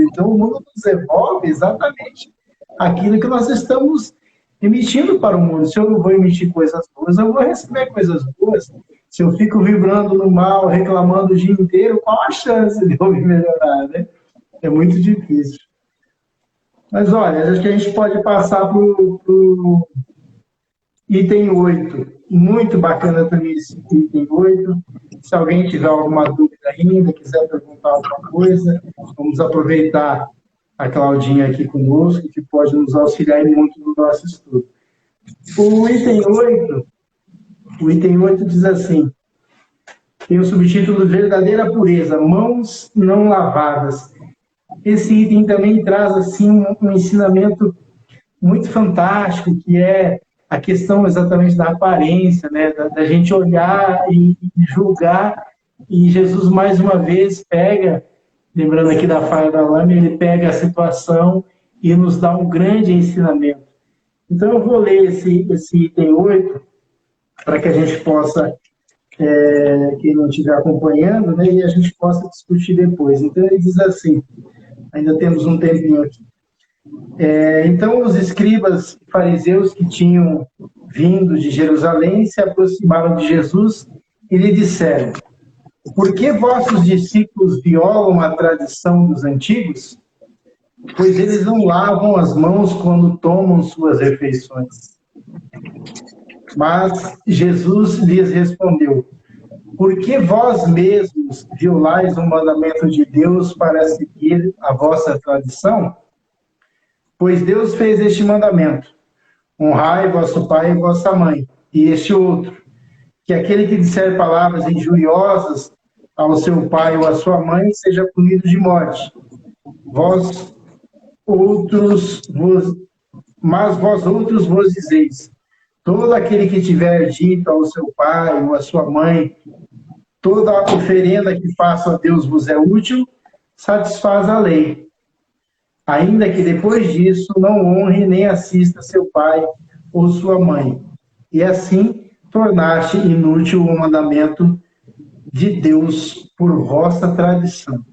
Então, o mundo nos devolve exatamente aquilo que nós estamos emitindo para o mundo. Se eu não vou emitir coisas boas, eu vou receber coisas boas. Se eu fico vibrando no mal, reclamando o dia inteiro, qual a chance de eu me melhorar, né? É muito difícil. Mas, olha, acho que a gente pode passar para o item 8. Muito bacana também esse item 8. Se alguém tiver alguma dúvida ainda, quiser perguntar alguma coisa, vamos aproveitar a Claudinha aqui conosco, que pode nos auxiliar muito no nosso estudo. O item 8 diz assim, tem o subtítulo Verdadeira Pureza, mãos não lavadas. Esse item também traz assim um ensinamento muito fantástico, que é a questão exatamente da aparência, né? Da gente olhar e julgar E Jesus, mais uma vez, pega, lembrando aqui da falha da lâmina, ele pega a situação e nos dá um grande ensinamento. Então, eu vou ler esse item 8, para que a gente possa, quem não estiver acompanhando, né, e a gente possa discutir depois. Então, ele diz assim, ainda temos um tempinho aqui. Então, os escribas e fariseus que tinham vindo de Jerusalém se aproximaram de Jesus e lhe disseram: por que vossos discípulos violam a tradição dos antigos? Pois eles não lavam as mãos quando tomam suas refeições. Mas Jesus lhes respondeu: por que vós mesmos violais o mandamento de Deus para seguir a vossa tradição? Pois Deus fez este mandamento: honrai vosso pai e vossa mãe. E este outro: que aquele que disser palavras injuriosas ao seu pai ou à sua mãe seja punido de morte. Mas vós outros vos dizeis: todo aquele que tiver dito ao seu pai ou à sua mãe, toda a oferenda que faça a Deus vos é útil, satisfaz a lei. Ainda que depois disso não honre nem assista seu pai ou sua mãe. E assim tornaste inútil o mandamento de Deus por vossa tradição.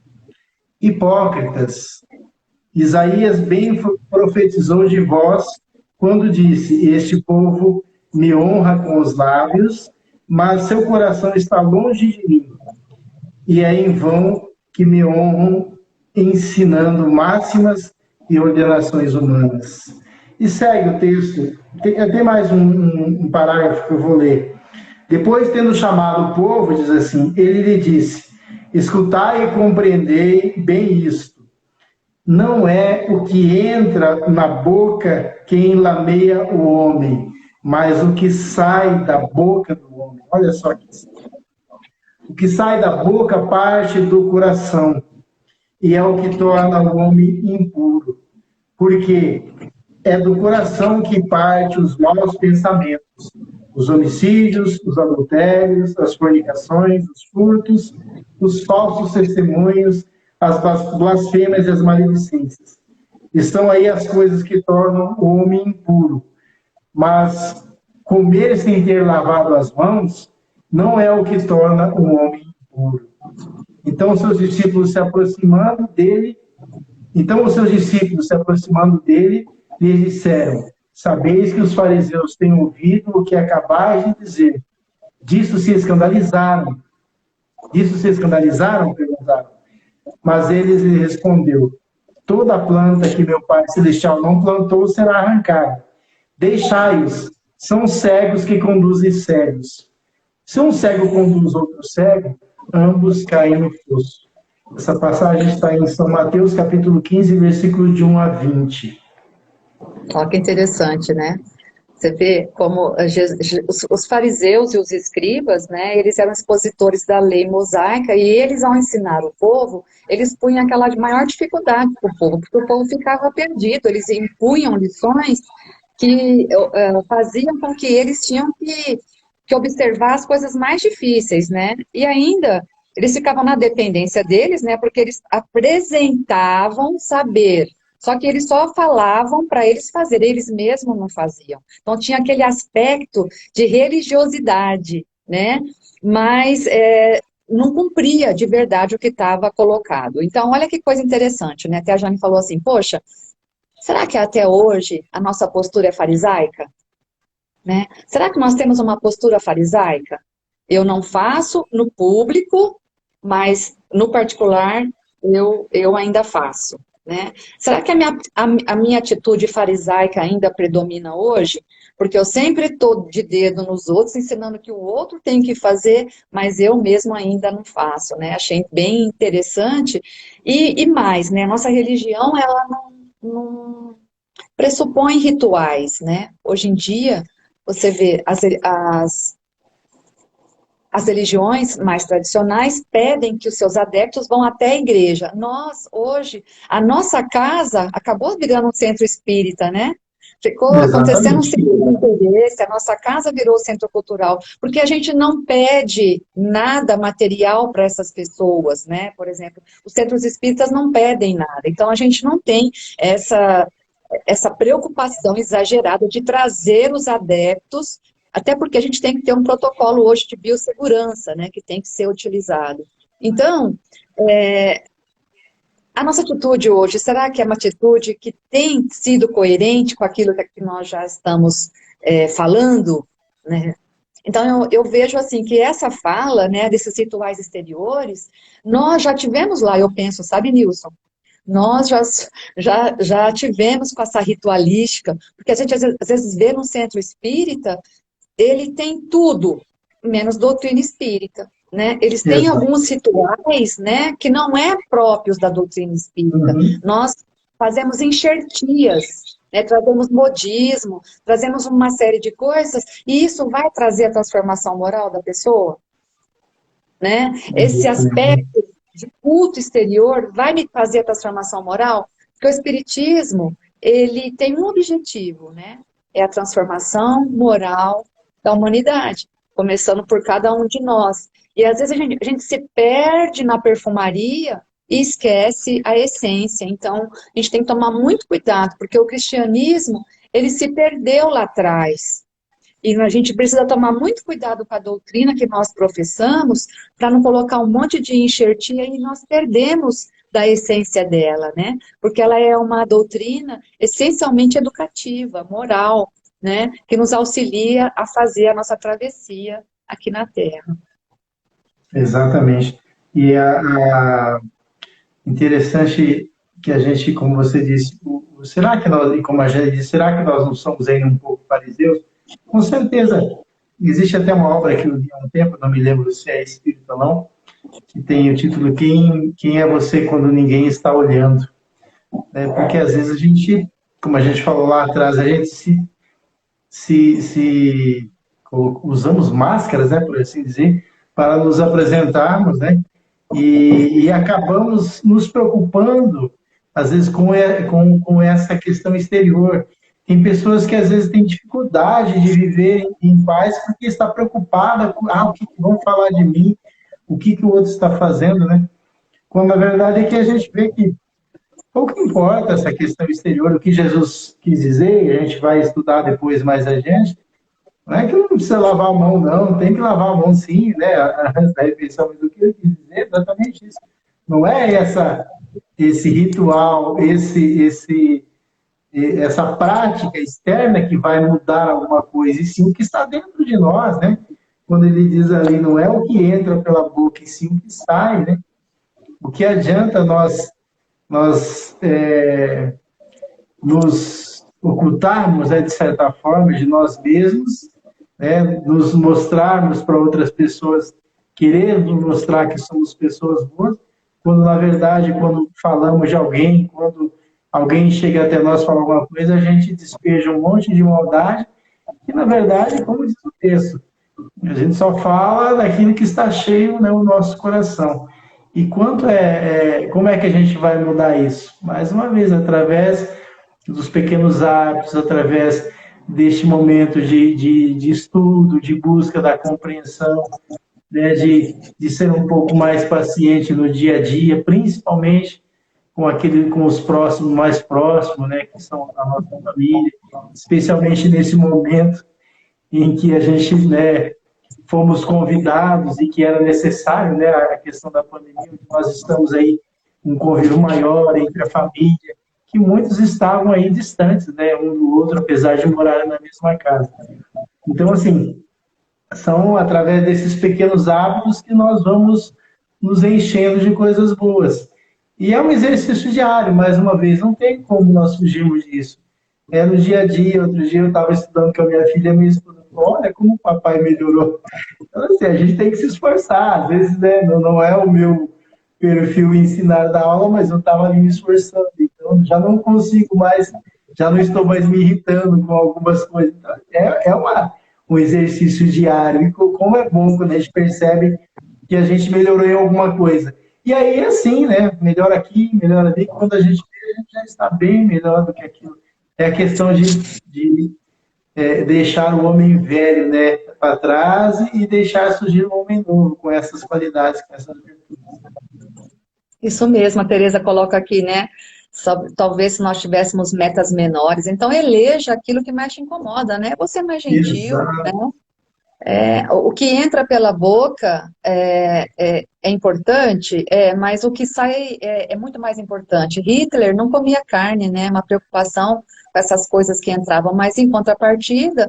Hipócritas, Isaías bem profetizou de vós quando disse: este povo me honra com os lábios, mas seu coração está longe de mim. E é em vão que me honram, ensinando máximas e ordenações humanas. E segue o texto. Tem mais um parágrafo que eu vou ler. Depois, tendo chamado o povo, diz assim, ele lhe disse: escutai e compreendei bem isto. Não é o que entra na boca que enlameia o homem, mas o que sai da boca do homem. Olha só aqui. O que sai da boca parte do coração, e é o que torna o homem impuro. Porque é do coração que parte os maus pensamentos, os homicídios, os adultérios, as fornicações, os furtos, os falsos testemunhos, as blasfêmias e as maledicências. Estão aí as coisas que tornam o homem impuro. Mas comer sem ter lavado as mãos não é o que torna o homem impuro. Então, os seus discípulos se aproximando dele, lhe disseram: sabeis que os fariseus têm ouvido o que acabais de dizer. Disso se escandalizaram. Perguntaram. Mas eles lhe respondeu: toda planta que meu Pai Celestial não plantou será arrancada. Deixai-os, são cegos que conduzem cegos. Se um cego conduz outro cego, ambos caem no fosso. Essa passagem está em São Mateus, capítulo 15, versículo de 1 a 20. Olha que interessante, né? Você vê como os fariseus e os escribas, né, eles eram expositores da lei mosaica e eles, ao ensinar o povo, eles punham aquela maior dificuldade para o povo, porque o povo ficava perdido, eles impunham lições que faziam com que eles tinham que observar as coisas mais difíceis, né? E ainda, eles ficavam na dependência deles, né, porque eles apresentavam saber, só que eles só falavam para eles fazerem, eles mesmos não faziam. Então tinha aquele aspecto de religiosidade, né? Mas não cumpria de verdade o que estava colocado. Então, olha que coisa interessante, né? Até a Jane falou assim, poxa, será que até hoje a nossa postura é farisaica? Né? Será que nós temos uma postura farisaica? Eu não faço no público, mas no particular eu ainda faço. Né? Será que a minha atitude farisaica ainda predomina hoje? Porque eu sempre estou de dedo nos outros, ensinando que o outro tem que fazer, mas eu mesmo ainda não faço. Né? Achei bem interessante. E mais, né? Nossa religião ela não pressupõe rituais. Né? Hoje em dia, você vê as religiões mais tradicionais pedem que os seus adeptos vão até a igreja. Nós, hoje, a nossa casa acabou virando um centro espírita, né? Ficou acontecendo um Exatamente. centro de interesse, a nossa casa virou centro cultural, porque a gente não pede nada material para essas pessoas, né? Por exemplo, os centros espíritas não pedem nada, então a gente não tem essa preocupação exagerada de trazer os adeptos, até porque a gente tem que ter um protocolo hoje de biossegurança, né, que tem que ser utilizado. Então, a nossa atitude hoje, será que é uma atitude que tem sido coerente com aquilo que nós já estamos falando, né? Então, eu vejo assim, que essa fala, né, desses rituais exteriores, nós já tivemos lá, eu penso, sabe, Nilson? Nós já tivemos com essa ritualística, porque a gente às vezes vê num centro espírita, ele tem tudo, menos doutrina espírita, né? Eles têm Exato. alguns rituais, né, que não é próprios da doutrina espírita. Uhum. Nós fazemos enxertias, né, trazemos modismo, trazemos uma série de coisas, e isso vai trazer a transformação moral da pessoa, né? Esse aspecto de culto exterior vai me fazer a transformação moral? Porque o espiritismo, ele tem um objetivo, né? É a transformação moral da humanidade, começando por cada um de nós. E às vezes a gente se perde na perfumaria e esquece a essência. Então, a gente tem que tomar muito cuidado, porque o cristianismo, ele se perdeu lá atrás. E a gente precisa tomar muito cuidado com a doutrina que nós professamos, para não colocar um monte de enxertia e nós perdemos da essência dela, né? Porque ela é uma doutrina essencialmente educativa, moral, né? Que nos auxilia a fazer a nossa travessia aqui na Terra. Exatamente. E interessante que a gente, como você disse, será que nós, e como a gente disse, será que nós não somos ainda um pouco fariseus? Com certeza. Existe até uma obra que eu li há um tempo, não me lembro se é espírita ou não, que tem o título Quem é você quando ninguém está olhando? Porque às vezes a gente, como a gente falou lá atrás, a gente se usamos máscaras, né, por assim dizer, para nos apresentarmos, né, e acabamos nos preocupando, às vezes, com essa questão exterior. Tem pessoas que, às vezes, têm dificuldade de viver em paz porque está preocupada com o que vão falar de mim, o que o outro está fazendo, né? Quando a verdade é que a gente vê que pouco importa essa questão exterior, o que Jesus quis dizer, e a gente vai estudar depois mais a gente, não é que não precisa lavar a mão, não, tem que lavar a mão sim, né, antes da refeição, mas o que eu quis dizer é exatamente isso. Não é esse ritual, essa prática externa que vai mudar alguma coisa, e sim o que está dentro de nós, né? Quando ele diz ali, não é o que entra pela boca, e sim o que sai, né? O que adianta nós nos ocultarmos, né, de certa forma, de nós mesmos, né, nos mostrarmos para outras pessoas, querendo mostrar que somos pessoas boas, quando, na verdade, quando falamos de alguém, quando alguém chega até nós e fala alguma coisa, a gente despeja um monte de maldade, que, na verdade, como diz o texto, a gente só fala daquilo que está cheio, né, o nosso coração. E como é que a gente vai mudar isso? Mais uma vez, através dos pequenos hábitos, através deste momento de estudo, de busca da compreensão, né, de ser um pouco mais paciente no dia a dia, principalmente com os próximos, mais próximos, né, que são a nossa família, especialmente nesse momento em que a gente, né, fomos convidados e que era necessário, né, a questão da pandemia, onde nós estamos aí um convívio maior entre a família, que muitos estavam aí distantes, né, um do outro, apesar de morarem na mesma casa. Então, assim, são através desses pequenos hábitos que nós vamos nos enchendo de coisas boas. E é um exercício diário, mais uma vez, não tem como nós fugirmos disso. É no dia a dia. Outro dia eu estava estudando com a minha filha e a minha esposa falou, olha como o papai melhorou. Então, assim, a gente tem que se esforçar. Às vezes, né, não é o meu perfil ensinar da aula, mas eu estava ali me esforçando. Então, já não consigo mais, já não estou mais me irritando com algumas coisas. Então, um exercício diário. E como é bom quando a gente percebe que a gente melhorou em alguma coisa. E aí, assim, né, melhor aqui, melhor ali. Quando a gente vê, a gente já está bem melhor do que aquilo é a questão de deixar o homem velho, né, para trás e deixar surgir um homem novo com essas qualidades, com essas virtudes. Isso mesmo, a Tereza coloca aqui, né? Talvez se nós tivéssemos metas menores, então eleja aquilo que mais te incomoda, né? Você é mais gentil, né? Exato. O que entra pela boca é importante, mas o que sai é muito mais importante. Hitler não comia carne, né? Uma preocupação com essas coisas que entravam, mas em contrapartida,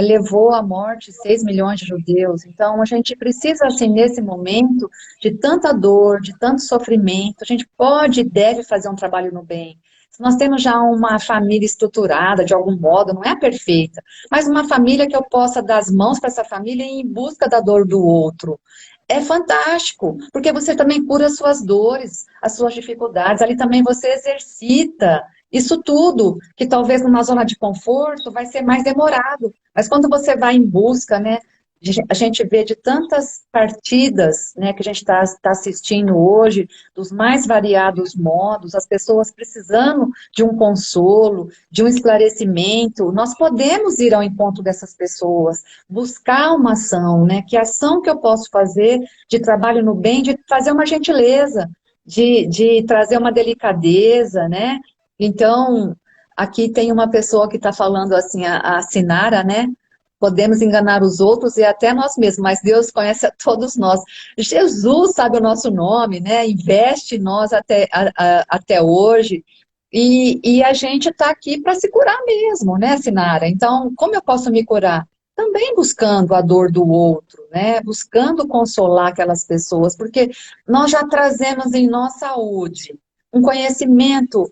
levou à morte 6 milhões de judeus. Então, a gente precisa, assim, nesse momento de tanta dor, de tanto sofrimento, a gente pode e deve fazer um trabalho no bem. Se nós temos já uma família estruturada, de algum modo, não é a perfeita, mas uma família que eu possa dar as mãos para essa família e ir em busca da dor do outro. É fantástico, porque você também cura as suas dores, as suas dificuldades, ali também você exercita isso tudo, que talvez numa zona de conforto vai ser mais demorado, mas quando você vai em busca, né, a gente vê de tantas partidas, né, que a gente está assistindo hoje, dos mais variados modos, as pessoas precisando de um consolo, de um esclarecimento, nós podemos ir ao encontro dessas pessoas, buscar uma ação, né, que ação que eu posso fazer de trabalho no bem, de fazer uma gentileza, de trazer uma delicadeza, né, então, aqui tem uma pessoa que está falando assim, a Sinara, né, podemos enganar os outros e até nós mesmos, mas Deus conhece a todos nós. Jesus sabe o nosso nome, né? Investe em nós até hoje. E a gente está aqui para se curar mesmo, né, Sinara? Então, como eu posso me curar? Também buscando a dor do outro, né? Buscando consolar aquelas pessoas, porque nós já trazemos em nós saúde, um conhecimento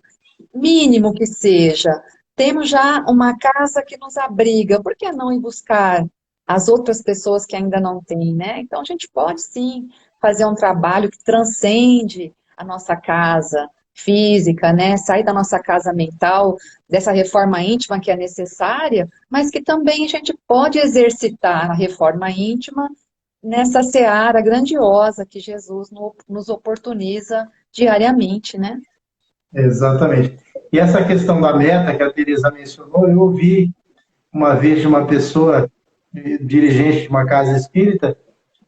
mínimo que seja. Temos já uma casa que nos abriga, por que não ir buscar as outras pessoas que ainda não têm, né? Então, a gente pode, sim, fazer um trabalho que transcende a nossa casa física, né? Sair da nossa casa mental, dessa reforma íntima que é necessária, mas que também a gente pode exercitar a reforma íntima nessa seara grandiosa que Jesus nos oportuniza diariamente, né? Exatamente. E essa questão da meta que a Teresa mencionou, eu ouvi uma vez de uma pessoa, dirigente de uma casa espírita,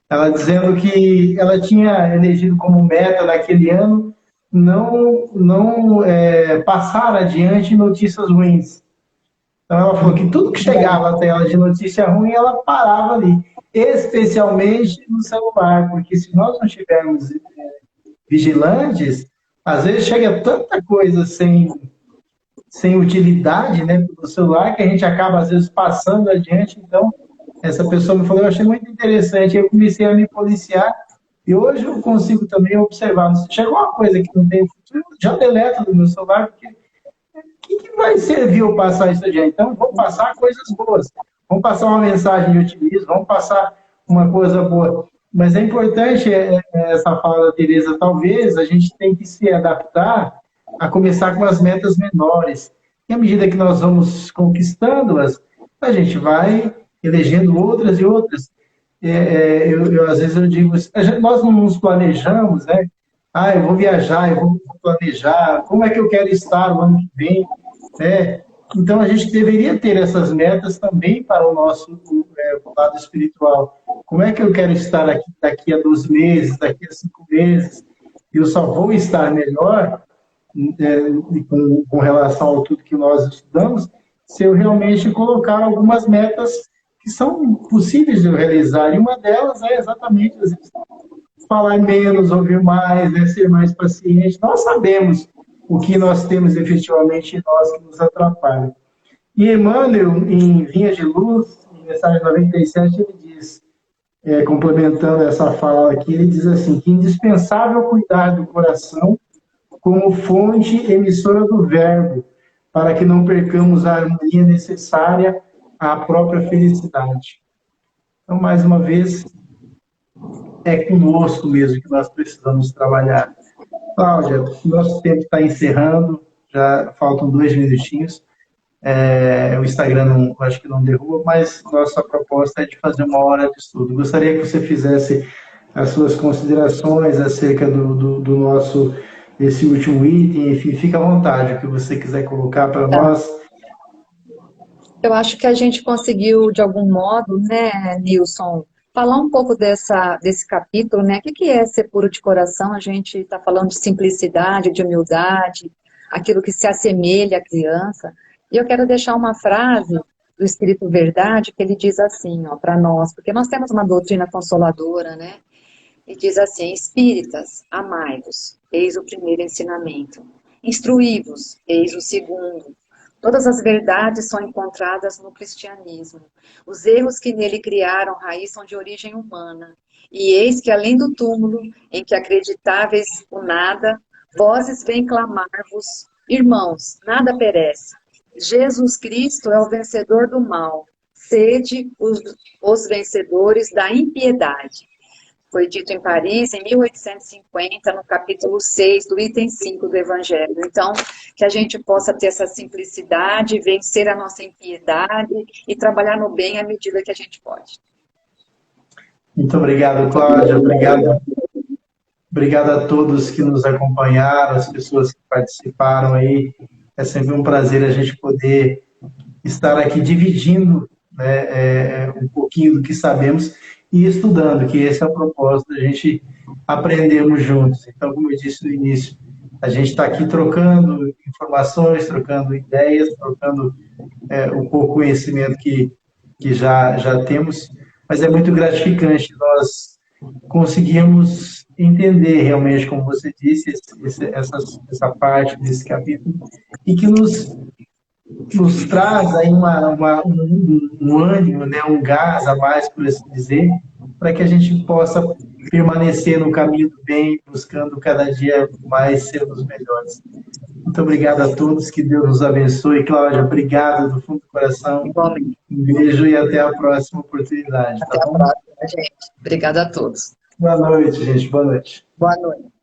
ela dizendo que ela tinha elegido como meta daquele ano não passar adiante notícias ruins. Então ela falou que tudo que chegava até ela de notícia ruim, ela parava ali, especialmente no celular, porque se nós não estivermos vigilantes, às vezes chega tanta coisa sem utilidade, né, no celular, que a gente acaba, às vezes, passando adiante. Então, essa pessoa me falou, eu achei muito interessante, eu comecei a me policiar, e hoje eu consigo também observar, se chegou uma coisa que não tem futuro, eu já deleto do meu celular, porque o que vai servir eu passar isso adiante? Então, vamos passar coisas boas, vamos passar uma mensagem de otimismo, vamos passar uma coisa boa. Mas é importante essa fala da Tereza, talvez a gente tem que se adaptar a começar com as metas menores. E à medida que nós vamos conquistando-as, a gente vai elegendo outras e outras. Às vezes eu digo, nós não nos planejamos, né? Ah, eu vou viajar, eu vou planejar, como é que eu quero estar o ano que vem, né? Então, a gente deveria ter essas metas também para o nosso lado espiritual. Como é que eu quero estar daqui a 2 meses, daqui a 5 meses? Eu só vou estar melhor com relação a tudo que nós estudamos se eu realmente colocar algumas metas que são possíveis de eu realizar. E uma delas é exatamente, às vezes, falar menos, ouvir mais, né, ser mais paciente. Nós sabemos o que nós temos efetivamente em nós que nos atrapalha. E Emmanuel, em Vinha de Luz, em mensagem 97, ele diz, complementando essa fala aqui, ele diz assim, que é indispensável cuidar do coração como fonte emissora do verbo, para que não percamos a harmonia necessária à própria felicidade. Então, mais uma vez, é conosco mesmo que nós precisamos trabalhar. Cláudia, nosso tempo está encerrando, já faltam 2 minutinhos. O Instagram acho que não derruba, mas nossa proposta é de fazer 1 hora de estudo. Gostaria que você fizesse as suas considerações acerca do nosso, esse último item, enfim, fica à vontade, o que você quiser colocar para nós, Eu acho que a gente conseguiu, de algum modo, né, Nilson, falar um pouco desse capítulo, né? O que que é ser puro de coração? A gente está falando de simplicidade, de humildade, aquilo que se assemelha à criança. E eu quero deixar uma frase do Espírito Verdade que ele diz assim, ó, para nós, porque nós temos uma doutrina consoladora, né? E diz assim: Espíritas, amai-vos, eis o primeiro ensinamento. Instruí-vos, eis o segundo. Todas as verdades são encontradas no cristianismo. Os erros que nele criaram raiz são de origem humana. E eis que, além do túmulo, em que acreditáveis o nada, vozes vêm clamar-vos: irmãos, nada perece. Jesus Cristo é o vencedor do mal. Sede os vencedores da impiedade. Foi dito em Paris, em 1850, no capítulo 6, do item 5 do Evangelho. Então, que a gente possa ter essa simplicidade, vencer a nossa impiedade e trabalhar no bem à medida que a gente pode. Muito obrigado, Cláudia. Obrigado a todos que nos acompanharam, as pessoas que participaram aí. É sempre um prazer a gente poder estar aqui dividindo, né, um pouquinho do que sabemos e estudando, que esse é o propósito, a gente aprendermos juntos. Então, como eu disse no início, a gente está aqui trocando informações, trocando ideias, trocando um pouco o conhecimento que já temos, mas é muito gratificante nós conseguirmos entender realmente, como você disse, essa parte desse capítulo, e que nos traz aí um ânimo, né, um gás a mais, por assim dizer, para que a gente possa permanecer no caminho do bem, buscando cada dia mais ser os melhores. Muito obrigado a todos, que Deus nos abençoe. Cláudia, obrigado do fundo do coração. Igualmente. Um beijo e até a próxima oportunidade. Até Tá a bom? próxima, gente. Obrigada a todos. Boa noite, gente. Boa noite. Boa noite.